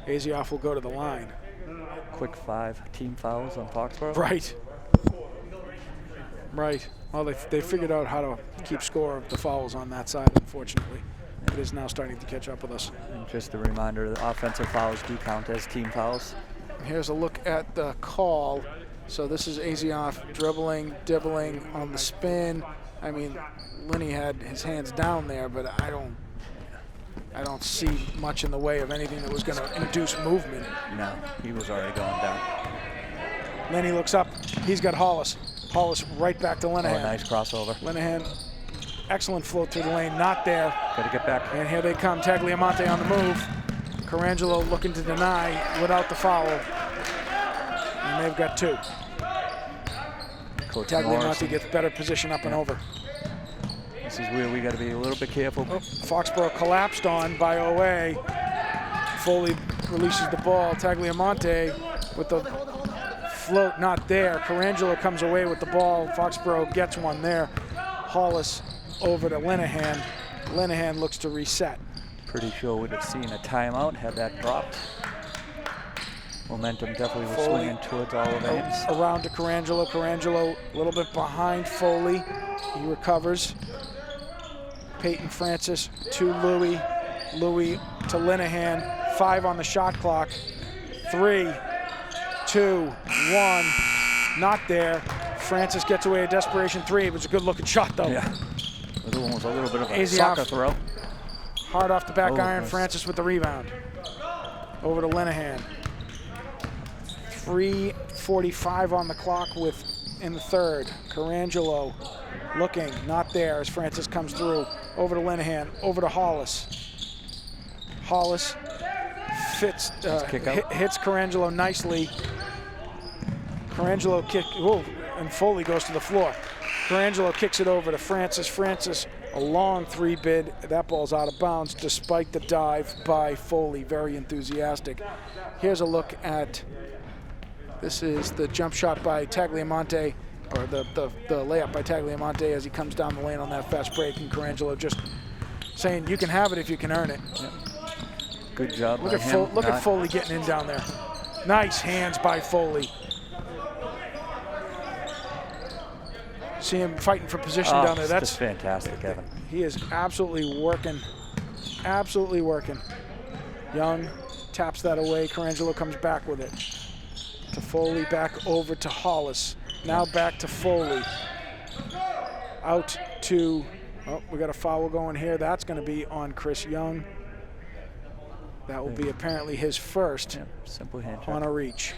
Ezioff will go to the line. Quick 5 team fouls on Foxborough. Right. Right. Well, they figured out how to keep score of the fouls on that side, unfortunately. It is now starting to catch up with us. And just a reminder, the offensive fouls do count as team fouls. Here's a look at the call. So this is Ezioff dribbling, dibbling on the spin. I mean, Linney had his hands down there, but I don't see much in the way of anything that was going to induce movement. No, he was already going down. Linney looks up. He's got Hollis. Hollis right back to Linehan. Oh, nice crossover. Linehan, excellent float through the lane, not there. Got to get back. And here they come, Tagliamonte on the move. Carangelo looking to deny without the foul. And they've got 2. Tagliamonte gets better position up and over. This is where we got to be a little bit careful. Oh, Foxborough collapsed on by OA. Foley releases the ball. Tagliamonte with the float, not there. Carangelo comes away with the ball. Foxborough gets one there. Hollis over to Linehan. Linehan looks to reset. Pretty sure we'd have seen a timeout had that dropped. Momentum definitely was swinging towards all of Ames. Around to Carangelo. Carangelo a little bit behind Foley. He recovers. Peyton Francis to Louis. Louis to Linehan. 5 on the shot clock. 3, 2, 1. Not there. Francis gets away a desperation 3. It was a good looking shot though. Yeah. The other one was a little bit of a Ezioff. soccer throw. Hard off the back iron. Francis with the rebound. Over to Linehan. 3:45 on the clock in the third. Carangelo looking, not there as Francis comes through. Over to Linehan, over to Hollis. Hollis hits Carangelo nicely. Carangelo kick, and Foley goes to the floor. Carangelo kicks it over to Francis. Francis, a long three bid. That ball's out of bounds despite the dive by Foley, very enthusiastic. Here's a look at, this is the jump shot by Tagliamonte, or the layup by Tagliamonte as he comes down the lane on that fast break, and Carangelo just saying, you can have it if you can earn it. Yep. Good job. Look at Foley getting in down there. Nice hands by Foley. See him fighting for position down there. That's just fantastic, Evan. He is absolutely working. Absolutely working. Young taps that away. Carangelo comes back with it. To Foley, back over to Hollis. Now back to Foley. Out to, we got a foul going here. That's going to be on Chris Young. That will be apparently his first simple hand check on a reach.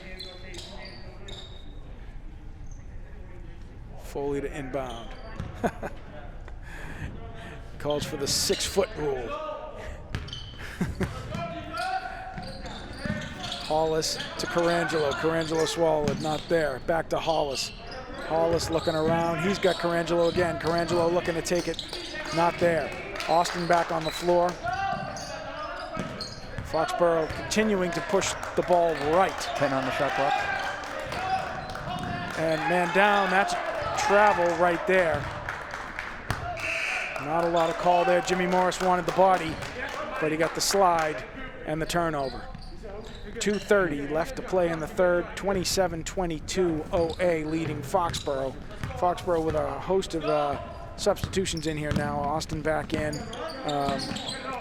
Foley to inbound. Calls for the 6-foot rule. Hollis to Carangelo. Carangelo swallowed, not there. Back to Hollis. Hollis looking around. He's got Carangelo again. Carangelo looking to take it, not there. Austin back on the floor. Foxborough continuing to push the ball right. 10 on the shot clock. And man down, that's travel right there. Not a lot of call there. Jimmy Morris wanted the body, but he got the slide and the turnover. 2:30 left to play in the third. 27-22 OA leading Foxborough. Foxborough with a host of substitutions in here now. Austin back in.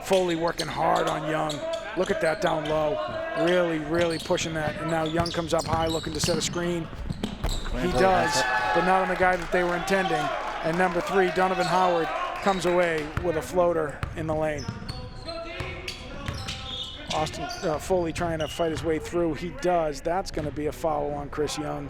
Foley working hard on Young. Look at that down low. Really, really pushing that. And now Young comes up high looking to set a screen. He does, but not on the guy that they were intending. And number 3, Donovan Howard, comes away with a floater in the lane. Austin Foley trying to fight his way through. He does. That's going to be a foul on Chris Young.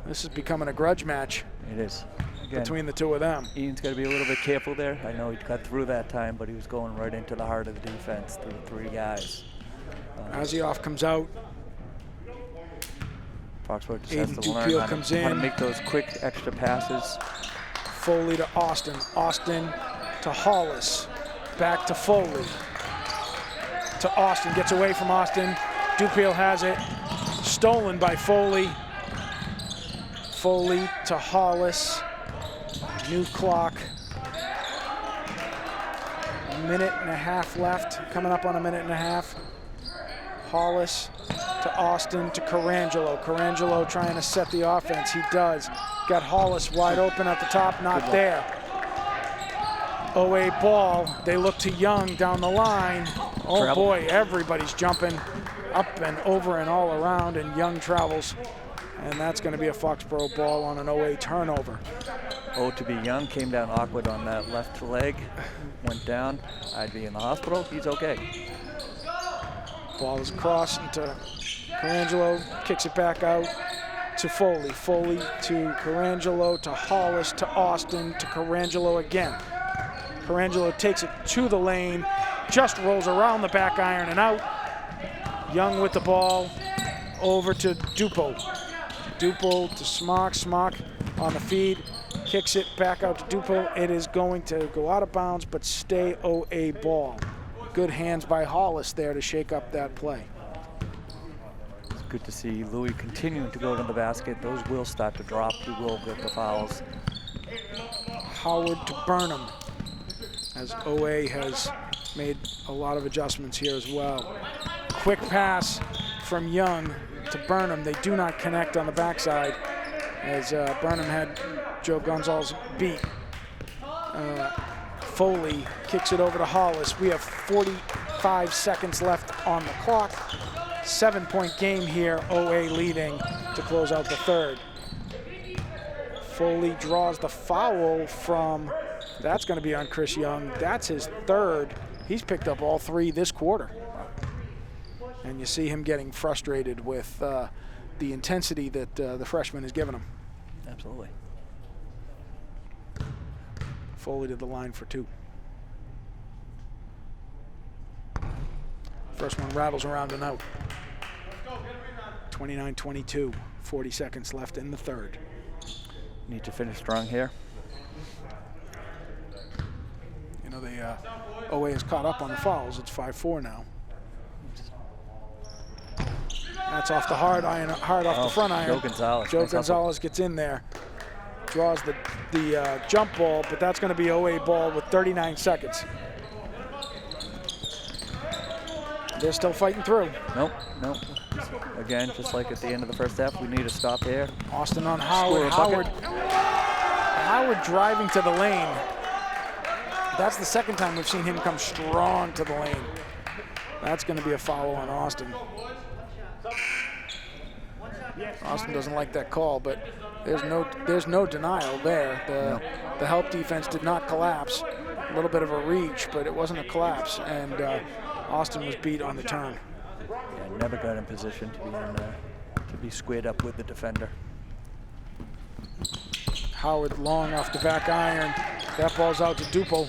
This is becoming a grudge match. It is. Again, between the two of them. Ian's got to be a little bit careful there. I know he got through that time, but he was going right into the heart of the defense through 3 guys. Azioff comes out. Foxborough just has to learn how to make those quick extra passes. Foley to Austin. Austin to Hollis. Back to Foley. To Austin. Gets away from Austin. Dupiel has it. Stolen by Foley. Foley to Hollis. New clock. A minute and a half left. Coming up on a minute and a half. Hollis to Austin to Carangelo. Carangelo trying to set the offense. He does. Got Hollis wide open at the top, not there. OA ball. They look to Young down the line. Oh boy, everybody's jumping up and over and all around, and Young travels. And that's going to be a Foxborough ball on an OA turnover. Oh, to be Young came down awkward on that left leg. Went down. I'd be in the hospital. He's okay. Ball is across into Carangelo, kicks it back out to Foley. Foley to Carangelo, to Hollis, to Austin, to Carangelo again. Carangelo takes it to the lane, just rolls around the back iron and out. Young with the ball, over to Dupo. Dupo to Smock. Smock on the feed, kicks it back out to Dupo. It is going to go out of bounds, but stay OA ball. Good hands by Hollis there to shake up that play. It's good to see Louis continuing to go to the basket. Those will start to drop. He will get the fouls. Howard to Burnham, as OA has made a lot of adjustments here as well. Quick pass from Young to Burnham. They do not connect on the backside, as Burnham had Joe Gonzalez beat. Foley kicks it over to Hollis. We have 45 seconds left on the clock. 7-point game here, OA leading to close out the third. Foley draws the foul from, that's going to be on Chris Young. That's his third. He's picked up all 3 this quarter. And you see him getting frustrated with the intensity that the freshman has given him. Absolutely. Foley to the line for 2. First one rattles around and out. 29-22, 40 seconds left in the third. Need to finish strong here. You know, the OA is caught up on the fouls. It's 5-4 now. That's off the hard off the front iron. Joe Gonzalez. Joe Gonzalez gets in there, draws the jump ball, but that's going to be OA ball with 39 seconds. They're still fighting through. Nope. Again, just like at the end of the first half, we need to stop here. Austin on Howard. Howard driving to the lane. That's the second time we've seen him come strong to the lane. That's going to be a foul on Austin. Austin doesn't like that call, but there's no denial there. The help defense did not collapse. A little bit of a reach, but it wasn't a collapse, and Austin was beat on the turn. Yeah, never got in position to be squared up with the defender. Howard long off the back iron. That ball's out to Duple.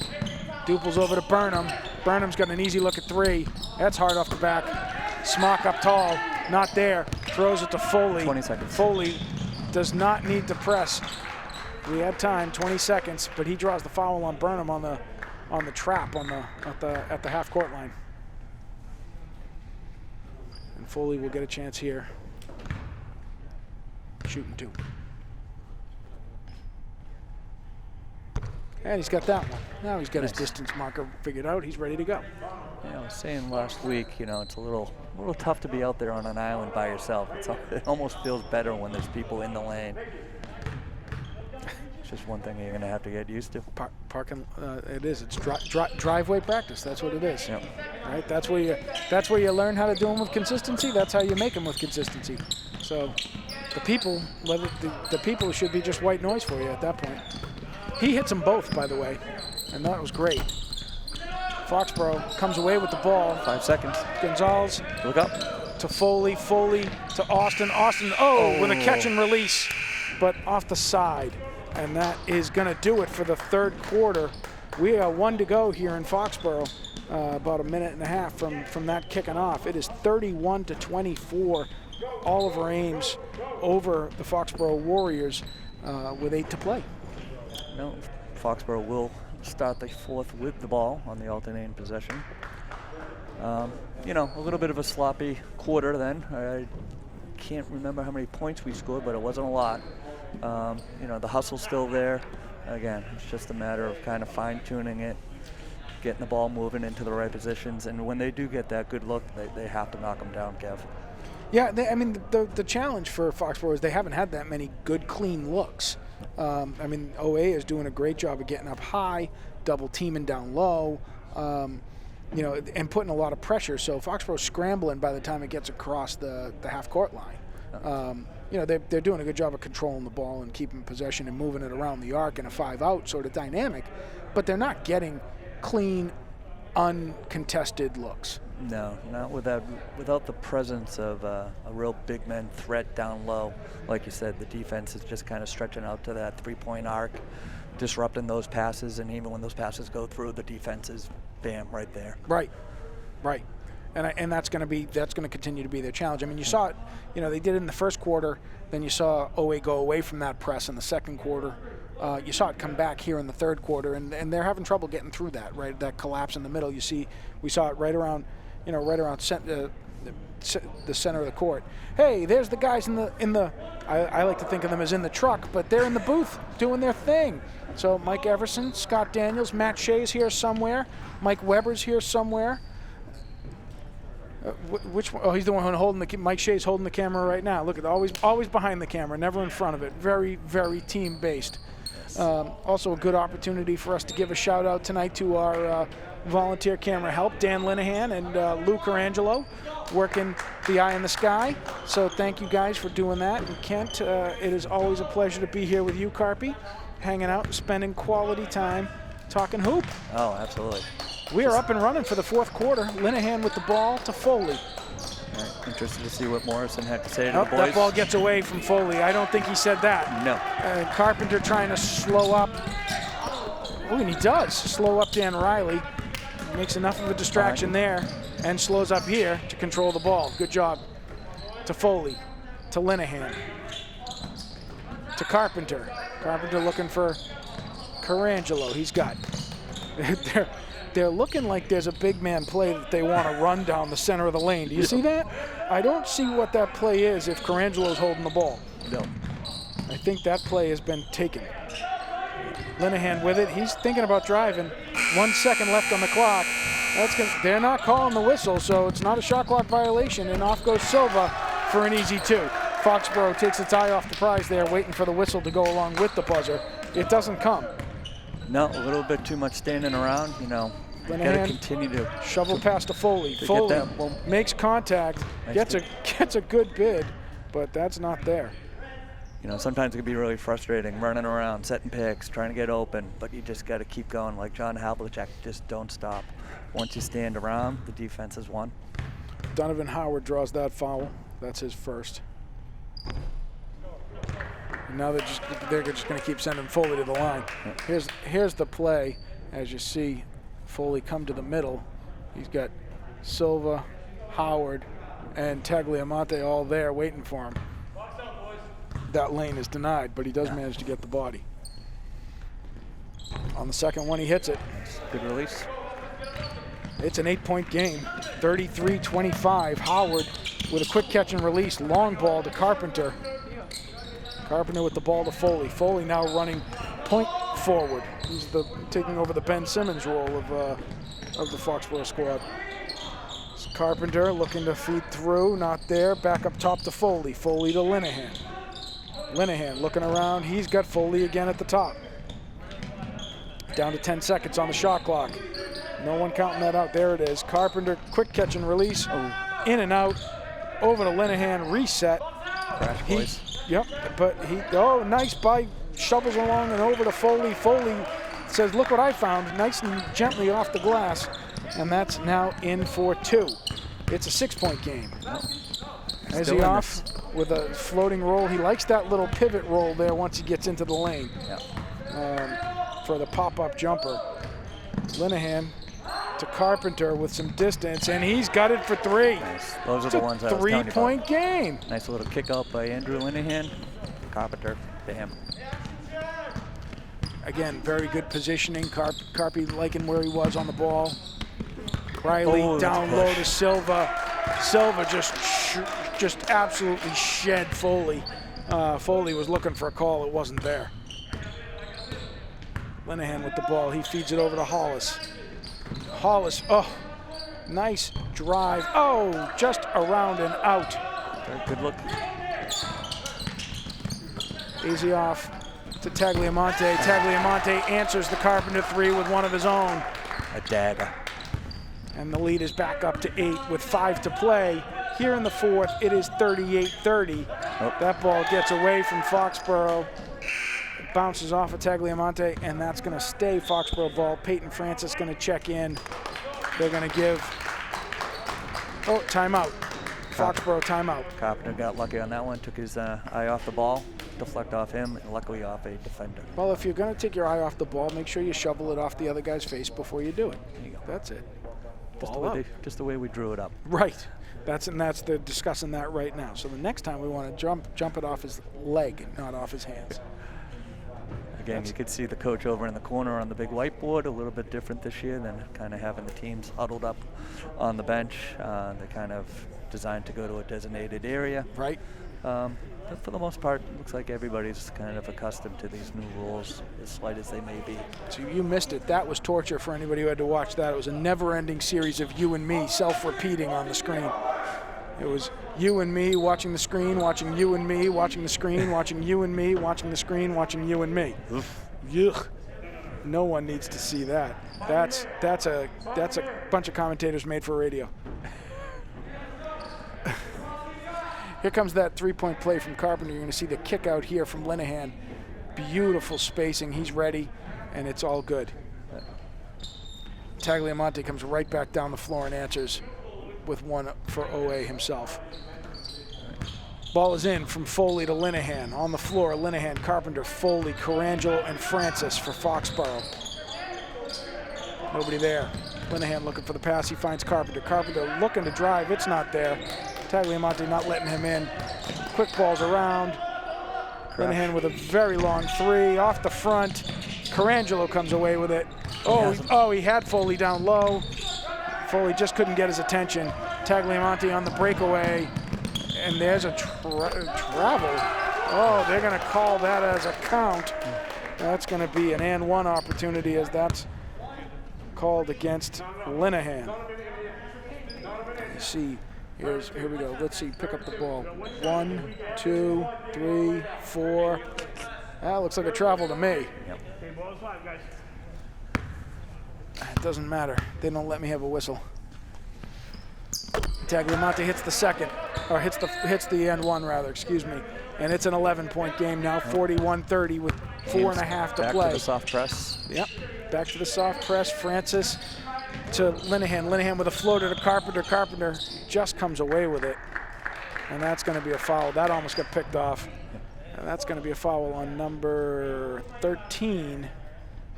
Duple's over to Burnham. Burnham's got an easy look at 3. That's hard off the back. Smock up tall, not there. Throws it to Foley. 20 seconds. Foley does not need to press. We had time, 20 seconds, but he draws the foul on Burnham on the trap at the half court line. And Foley will get a chance here. Shooting 2. And he's got that one. Now he's got his distance marker figured out. He's ready to go. Yeah, I was saying last week, you know, it's a little tough to be out there on an island by yourself. It almost feels better when there's people in the lane. It's just one thing you're going to have to get used to. Parking, it is. It's driveway practice. That's what it is. Yep. Right. That's where you learn how to do them with consistency. That's how you make them with consistency. So the people should be just white noise for you at that point. He hits them both, by the way, and that was great. Foxborough comes away with the ball. 5 seconds. Gonzalez. Look up. To Foley. Foley to Austin. Austin, with a catch and release, but off the side. And that is going to do it for the third quarter. We are 1 to go here in Foxborough, about a minute and a half from that kicking off. It is 31-24. Oliver Ames over the Foxborough Warriors with 8 to play. No, Foxborough will start the fourth with the ball on the alternating possession. You know, a little bit of a sloppy quarter then. I can't remember how many points we scored, but it wasn't a lot. You know, the hustle's still there. Again, it's just a matter of kind of fine-tuning it, getting the ball moving into the right positions, and when they do get that good look, they have to knock them down, Kev. Yeah, I mean, the challenge for Foxborough is they haven't had that many good, clean looks. I mean, OA is doing a great job of getting up high, double teaming down low, you know, and putting a lot of pressure. So Foxborough's scrambling by the time it gets across the half-court line. You know, they're doing a good job of controlling the ball and keeping possession and moving it around the arc in a 5-out sort of dynamic, but they're not getting clean, uncontested looks. No, not without the presence of a real big man threat down low. Like you said, the defense is just kind of stretching out to that 3-point arc, disrupting those passes, and even when those passes go through, the defense is bam right there. Right. And that's going to continue to be their challenge. I mean, you saw it. You know, they did it in the first quarter. Then you saw OA go away from that press in the second quarter. You saw it come back here in the third quarter, and they're having trouble getting through that. Right, that collapse in the middle. We saw it right around the center of the court. Hey, there's the guys in the. I like to think of them as in the truck, but they're in the booth doing their thing. So Mike Everson, Scott Daniels, Matt Shea's here somewhere. Mike Weber's here somewhere. Which one? Oh, he's the one holding the. Mike Shea's holding the camera right now. Look at always behind the camera, never in front of it. Very, very team based. Also a good opportunity for us to give a shout out tonight to our volunteer camera help, Dan Linehan and Lou Carangelo, working the eye in the sky. So thank you guys for doing that. And Kent, it is always a pleasure to be here with you, Carpy, hanging out and spending quality time talking hoop. Oh, absolutely. We are up and running for the fourth quarter. Linehan with the ball to Foley. All right, interested to see what Morrison had to say to the boys. That ball gets away from Foley. I don't think he said that. No. Carpenter trying to slow up. Oh, and he does. Slow up Dan Riley. Makes enough of a distraction there and slows up here to control the ball. Good job. To Foley, to Linehan, to Carpenter. Carpenter looking for Carangelo. He's got. They're looking like there's a big man play that they want to run down the center of the lane. Do you see that? I don't see what that play is if Carangelo's holding the ball. No. I think that play has been taken. Linehan with it. He's thinking about driving. 1 second left on the clock. They're not calling the whistle, so it's not a shot clock violation, and off goes Silva for an easy 2. Foxborough takes its eye off the prize there, waiting for the whistle to go along with the buzzer. It doesn't come. No, a little bit too much standing around, you know. Got to continue to shovel past to Foley. Foley makes contact, gets a good bid, but that's not there. You know, sometimes it can be really frustrating, running around, setting picks, trying to get open, but you just got to keep going. Like John Havlicek, just don't stop. Once you stand around, the defense has won. Donovan Howard draws that foul. That's his first. And now they're just going to keep sending Foley to the line. Here's the play. As you see, Foley come to the middle. He's got Silva, Howard, and Tagliamonte all there waiting for him. That lane is denied, but he does manage to get the body. On the second one, he hits it. Good release. It's an 8-point game, 33-25. Howard with a quick catch and release, long ball to Carpenter. Carpenter with the ball to Foley. Foley now running point forward. He's taking over the Ben Simmons role of the Foxborough squad. It's Carpenter looking to feed through, not there. Back up top to Foley. Foley to Linehan. Linehan looking around. He's got Foley again at the top. Down to 10 seconds on the shot clock. No one counting that out. There it is. Carpenter, quick catch and release. In and out. Over to Linehan, reset. Crash boys. Yep, but nice by, shovels along and over to Foley. Foley says, look what I found, nice and gently off the glass, and that's now in for 2. It's a 6-point game. As he off with a floating roll. He likes that little pivot roll there once he gets into the lane for the pop-up jumper. Linehan to Carpenter with some distance, and he's got it for 3. Nice. Those are the ones I was telling you about. 3-point game. Nice little kick out by Andrew Linehan. Carpenter to him. Again, very good positioning. Carpy liking where he was on the ball. Riley down low to Silva. Silva just absolutely shed Foley. Foley was looking for a call. It wasn't there. Linehan with the ball. He feeds it over to Hollis. Hollis, nice drive. Just around and out. Very good look. Easy off to Tagliamonte. Tagliamonte answers the Carpenter 3 with one of his own. A dagger. And the lead is back up to 8 with 5 to play. Here in the fourth, it is 38-30. That ball gets away from Foxborough. It bounces off of Tagliamonte, and that's going to stay Foxborough ball. Peyton Francis going to check in. They're going to give, timeout. Foxborough timeout. Carpenter got lucky on that one, took his eye off the ball, deflect off him, and luckily off a defender. Well, if you're going to take your eye off the ball, make sure you shovel it off the other guy's face before you do it. There you go. That's it. Just the way we drew it up. Right. They're discussing that right now. So the next time we want to jump it off his leg, not off his hands. Again, you could see the coach over in the corner on the big whiteboard, a little bit different this year than kind of having the teams huddled up on the bench. They're kind of designed to go to a designated area. Right. But for the most part, it looks like everybody's kind of accustomed to these new rules, as slight as they may be. So you missed it. That was torture for anybody who had to watch that. It was a never-ending series of you and me self-repeating on the screen. It was you and me watching the screen, watching you and me, watching the screen, watching you and me, watching the screen, watching you and me. Yuck. No one needs to see that. That's a bunch of commentators made for radio. Here comes that 3-point play from Carpenter. You're going to see the kick out here from Linehan. Beautiful spacing. He's ready, and it's all good. Tagliamonte comes right back down the floor and answers with one for OA himself. Ball is in from Foley to Linehan. On the floor, Linehan, Carpenter, Foley, Carangelo, and Francis for Foxborough. Nobody there. Linehan looking for the pass. He finds Carpenter. Carpenter looking to drive. It's not there. Tagliamonte not letting him in. Quick balls around. Linehan with a very long three off the front. Carangelo comes away with it. Oh, he had Foley down low. Foley just couldn't get his attention. Tagliamonte on the breakaway. And there's a travel. Oh, they're going to call that as a count. That's going to be an and one opportunity as that's called against Linehan. Let's see. Here we go. Let's see. Pick up the ball. 1, 2, 3, 4. That looks like a travel to me. Yep. It doesn't matter. They don't let me have a whistle. Tagliamonte hits the second, or hits the end one rather. Excuse me. And it's an 11-point game now. 41-30 with 4.5 to play. Back to the soft press. Yep. Back to the soft press. Francis to Linehan. Linehan with a floater to Carpenter. Carpenter just comes away with it. And that's going to be a foul. That almost got picked off. And that's going to be a foul on number 13.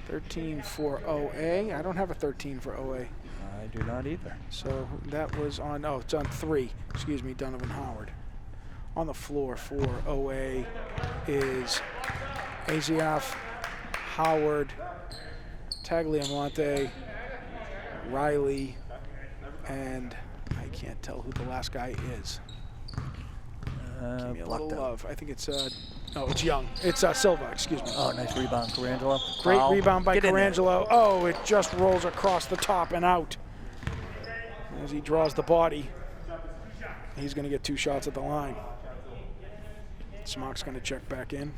13 for OA. I don't have a 13 for OA. I do not either. So that was on, it's on 3. Excuse me, Donovan Howard. On the floor for OA is Azioff, Howard, Tagliamonte, Riley, and I can't tell who the last guy is. Give me a little love. I think it's, it's Young. It's Silva, excuse me. Oh, nice rebound, Carangelo. Great rebound by Carangelo. Oh, it just rolls across the top and out. As he draws the body, he's going to get 2 shots at the line. Smock's going to check back in.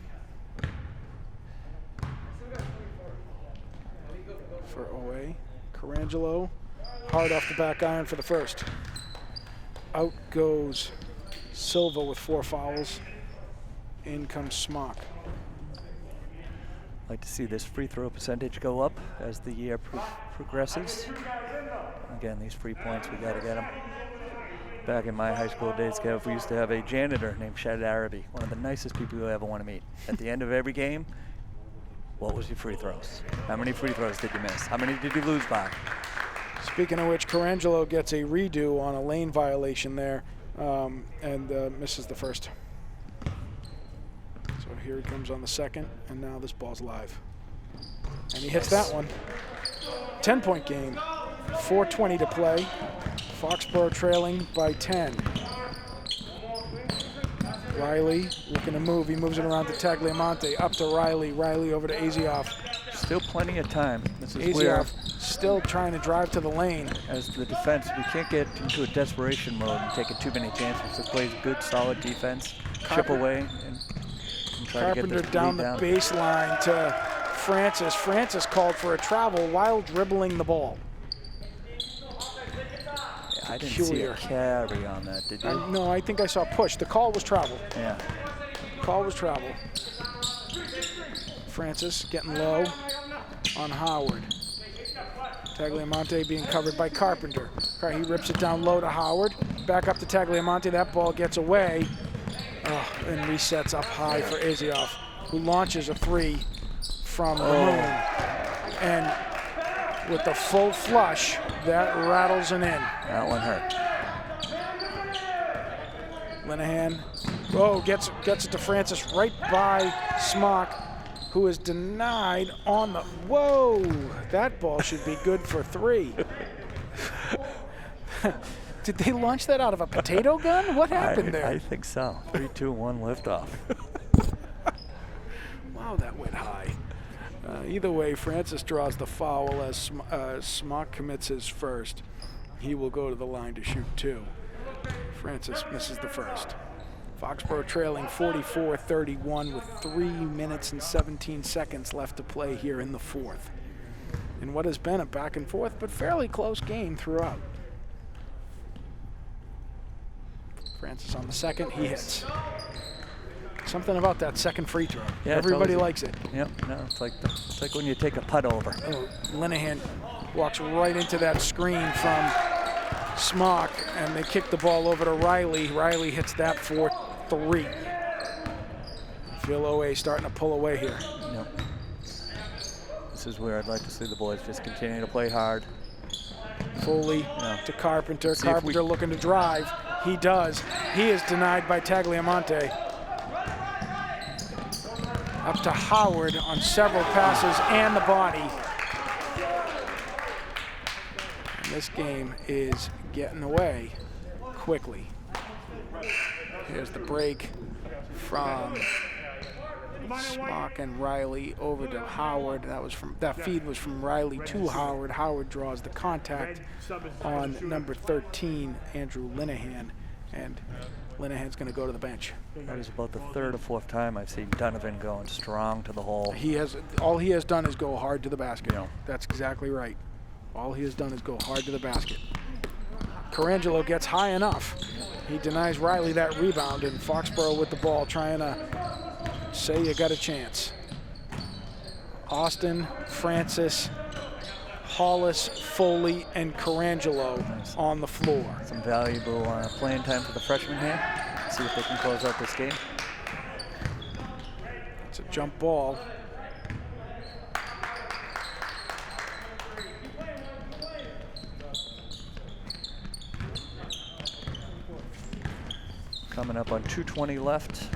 For OA. Carangelo, hard off the back iron for the first. Out goes Silva with 4 fouls. In comes Smock. Like to see this free throw percentage go up as the year progresses. Again, these free points, we got to get them. Back in my high school days, Kev, we used to have a janitor named Shad Arabi, one of the nicest people you'll ever want to meet. At the end of every game, what was your free throws? How many free throws did you miss? How many did you lose by? Speaking of which, Carangelo gets a redo on a lane violation there and misses the first. So here he comes on the second, and now this ball's live. And he hits that one. 10-point game, 4:20 to play. Foxborough trailing by 10. Riley looking to move. He moves it around to Tagliamonte. Up to Riley. Riley over to Azioff. Still plenty of time. This is where, still trying to drive to the lane. as the defense, we can't get into a desperation mode and taking too many chances. This plays good, solid defense. Chip away and try to get this Carpenter down the baseline to Francis. Francis called for a travel while dribbling the ball. I didn't see a carry on that, did you? No, I think I saw push. The call was travel. Yeah. Call was travel. Francis getting low on Howard. Tagliamonte being covered by Carpenter. He rips it down low to Howard. Back up to Tagliamonte. That ball gets away and resets up high for Azioff, who launches a 3 from the moon. And with the full flush, that rattles an in. That one hurt. Linehan, gets it to Francis right by Smock, who is denied on the, that ball should be good for 3. Did they launch that out of a potato gun? What happened there? I think so. 3, 2, 1, liftoff. Wow, that went high. Either way, Francis draws the foul as Smock commits his first. He will go to the line to shoot 2. Francis misses the first. Foxborough trailing 44-31 with 3 minutes and 17 seconds left to play here in the 4th. In what has been a back and forth but fairly close game throughout. Francis on the second, he hits. Something about that second free throw. Yeah, everybody likes it. Yep, no, it's like when you take a putt over. Linehan walks right into that screen from Smock, and they kick the ball over to Riley. Riley hits that for 3. I feel OA starting to pull away here. Yep. This is where I'd like to see the boys just continue to play hard. Foley to Carpenter. Carpenter looking to drive. He does. He is denied by Tagliamonte. Up to Howard on several passes and the body. And this game is getting away quickly. Here's the break from Smock and Riley over to Howard. That feed was from Riley to Howard. Howard draws the contact on number 13, Andrew Linehan, and Linehan's going to go to the bench. That is about the third or fourth time I've seen Donovan going strong to the hole. All he has done is go hard to the basket. Yeah. That's exactly right. All he has done is go hard to the basket. Carangelo gets high enough. He denies Riley that rebound, and Foxborough with the ball trying to say you got a chance. Austin, Francis, Hollis, Foley, and Carangelo on the floor. Some valuable playing time for the freshmen here. See if they can close out this game. It's a jump ball. Coming up on 2:20 left.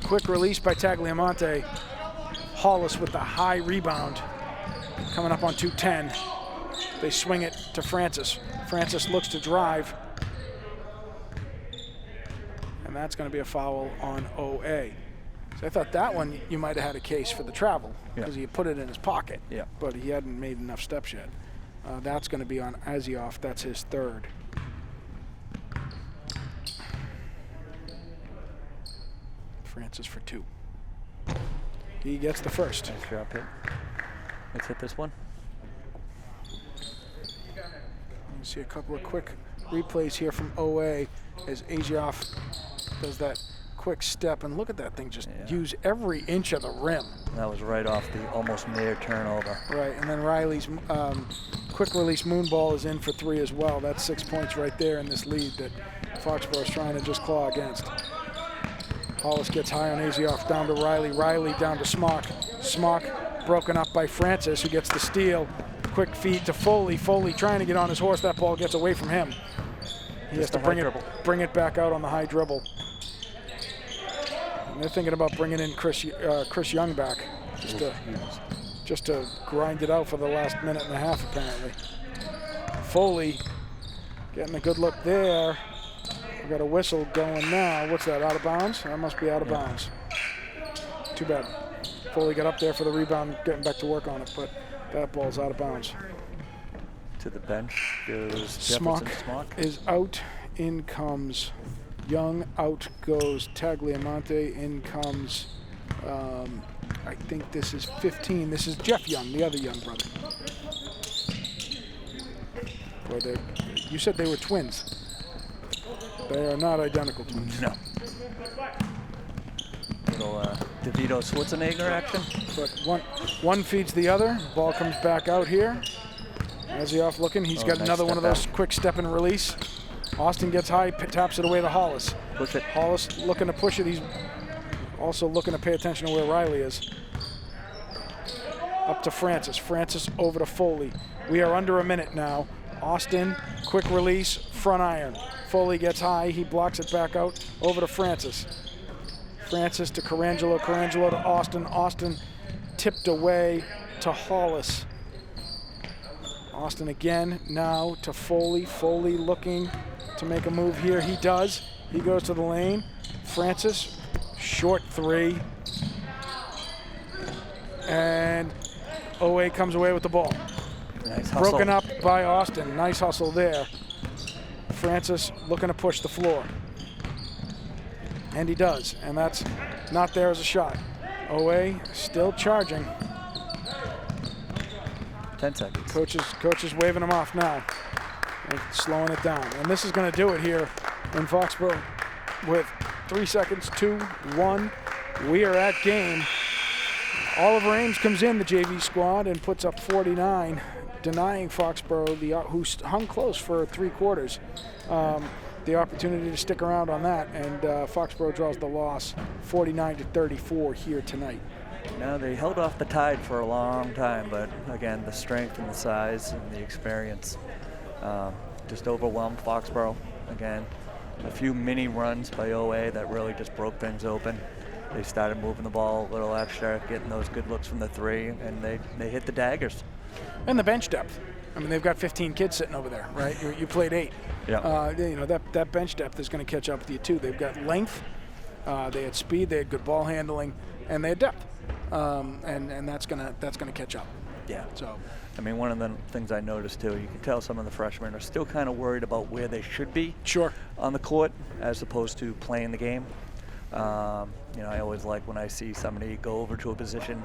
Quick release by Tagliamonte. Hollis with the high rebound. Coming up on 2:10. They swing it to Francis. Francis looks to drive. And that's going to be a foul on OA. So I thought that one you might have had a case for the travel because he put it in his pocket. Yeah. But he hadn't made enough steps yet. That's going to be on Azioff. That's his third. Francis for 2. He gets the first. Nice drop hit. Let's hit this one. You see a couple of quick replays here from OA as Azioff does that quick step, and look at that thing just use every inch of the rim. That was right off the almost near turnover. Right, and then Riley's quick release moon ball is in for 3 as well. That's 6 points right there in this lead that Foxborough is trying to just claw against. Hollis gets high on Azioff, down to Riley. Riley down to Smock. Smock broken up by Francis, who gets the steal. Quick feed to Foley. Foley trying to get on his horse. That ball gets away from him. He has to bring it back out on the high dribble. And they're thinking about bringing in Chris Young back, just to grind it out for the last minute and a half, apparently. Foley getting a good look there. We've got a whistle going now. What's that, out of bounds? That must be out of bounds. Too bad. Foley got up there for the rebound, getting back to work on it, but that ball's out of bounds. To the bench goes Smock is out. In comes Young. Out goes Tagliamonte. In comes, I think this is 15. This is Jeff Young, the other Young brother. Boy, you said they were twins. They are not identical twins. No. Little DeVito Schwarzenegger action. But one feeds the other. Ball comes back out here. Azioff looking. He's got another one of those quick step and release. Austin gets high, taps it away to Hollis. Push it. Hollis looking to push it. He's also looking to pay attention to where Riley is. Up to Francis. Francis over to Foley. We are under a minute now. Austin, quick release, front iron. Foley gets high. He blocks it back out. Over to Francis. Francis to Carangelo. Carangelo to Austin. Austin tipped away to Hollis. Austin again now to Foley. Foley looking to make a move here. He does. He goes to the lane. Francis, short 3. And OA comes away with the ball. Nice hustle. Broken up by Austin. Nice hustle there. Francis looking to push the floor. And he does. And that's not there as a shot. OA still charging. 10 seconds. Coach is waving him off now. And slowing it down. And this is going to do it here in Foxborough with 3 seconds, 2, 1. We are at game. Oliver Ames comes in, the JV squad, and puts up 49, denying Foxborough, who hung close for 3 quarters. the opportunity to stick around on that, and Foxborough draws the loss 49-34 here tonight. No, they held off the Tide for a long time, but again, the strength and the size and the experience just overwhelmed Foxborough. Again, a few mini runs by OA that really just broke things open. They started moving the ball a little extra, getting those good looks from the three, and they hit the daggers. And the bench depth. I mean, they've got 15 kids sitting over there, right? You played 8. Yeah. You know, that bench depth is going to catch up with you too. They've got length, they had speed, they had good ball handling, and they had depth. And that's gonna catch up. Yeah. So, I mean, one of the things I noticed too, you can tell some of the freshmen are still kind of worried about where they should be. Sure. On the court, as opposed to playing the game. You know, I always like when I see somebody go over to a position,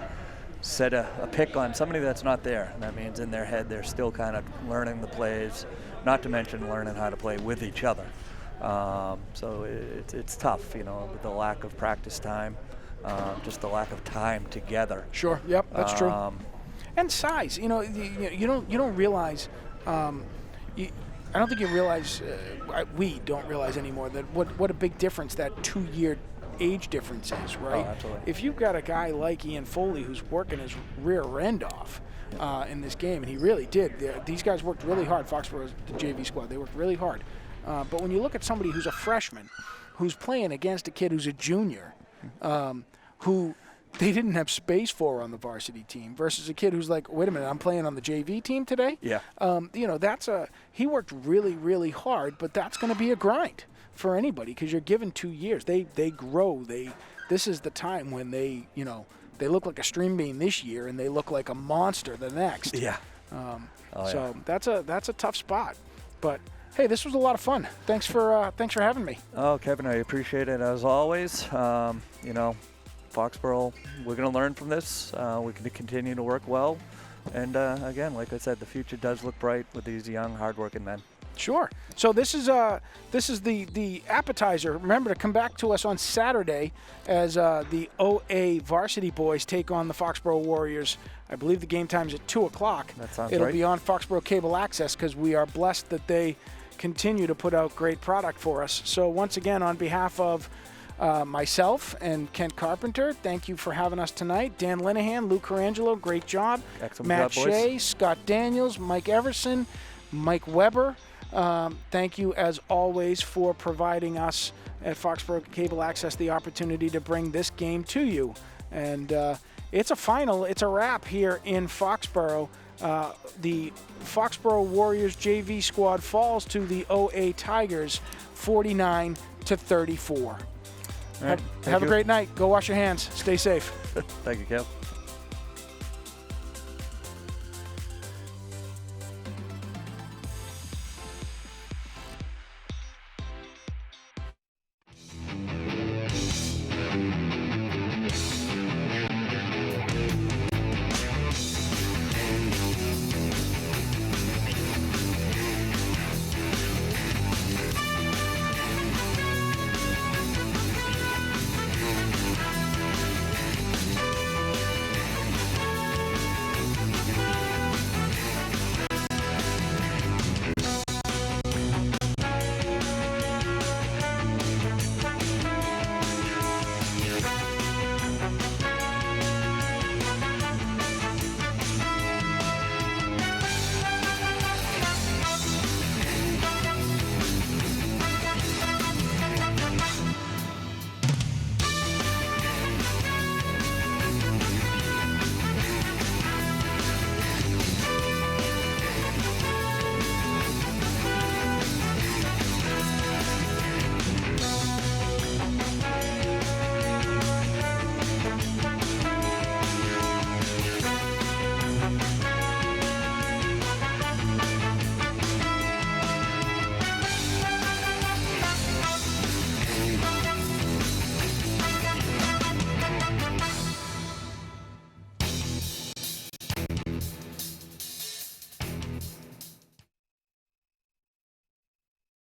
set a pick on somebody that's not there. And that means in their head they're still kind of learning the plays, not to mention learning how to play with each other. So it's tough, you know, with the lack of practice time, just the lack of time together. Sure. Yep. That's true. And size. You know, you don't realize. I don't think you realize. We don't realize anymore that what a big difference that 2-year age difference is, right? Oh, absolutely. If you've got a guy like Ian Foley who's working his rear end off in this game, and he really did. These guys worked really hard. Foxborough's the JV squad. They worked really hard. But when you look at somebody who's a freshman, who's playing against a kid who's a junior, who they didn't have space for on the varsity team, versus a kid who's like, wait a minute, I'm playing on the JV team today? Yeah. You know, he worked really, really hard, but that's going to be a grind for anybody because you're given 2 years. They grow. This is the time when they look like a stream bean this year and they look like a monster the next. Yeah. So that's a tough spot. But hey, this was a lot of fun. Thanks for having me. Oh, Kevin, I appreciate it as always. You know, Foxborough, we're going to learn from this. We're going to continue to work well. And again, like I said, the future does look bright with these young, hardworking men. Sure. So this is the appetizer. Remember to come back to us on Saturday as the OA varsity boys take on the Foxborough Warriors. I believe the game time's at 2 o'clock. That sounds It'll right. be on Foxborough Cable Access because we are blessed that they continue to put out great product for us. So once again, on behalf of myself and Kent Carpenter, thank you for having us tonight. Dan Linehan, Lou Carangelo, great job. Excellent Matt job, boys. Shea, Scott Daniels, Mike Everson, Mike Weber. Thank you, as always, for providing us at Foxborough Cable Access the opportunity to bring this game to you. And it's a final. It's a wrap here in Foxborough. The Foxborough Warriors JV squad falls to the OA Tigers 49-34. All right, Have a great night. Go wash your hands. Stay safe. Thank you, Kev.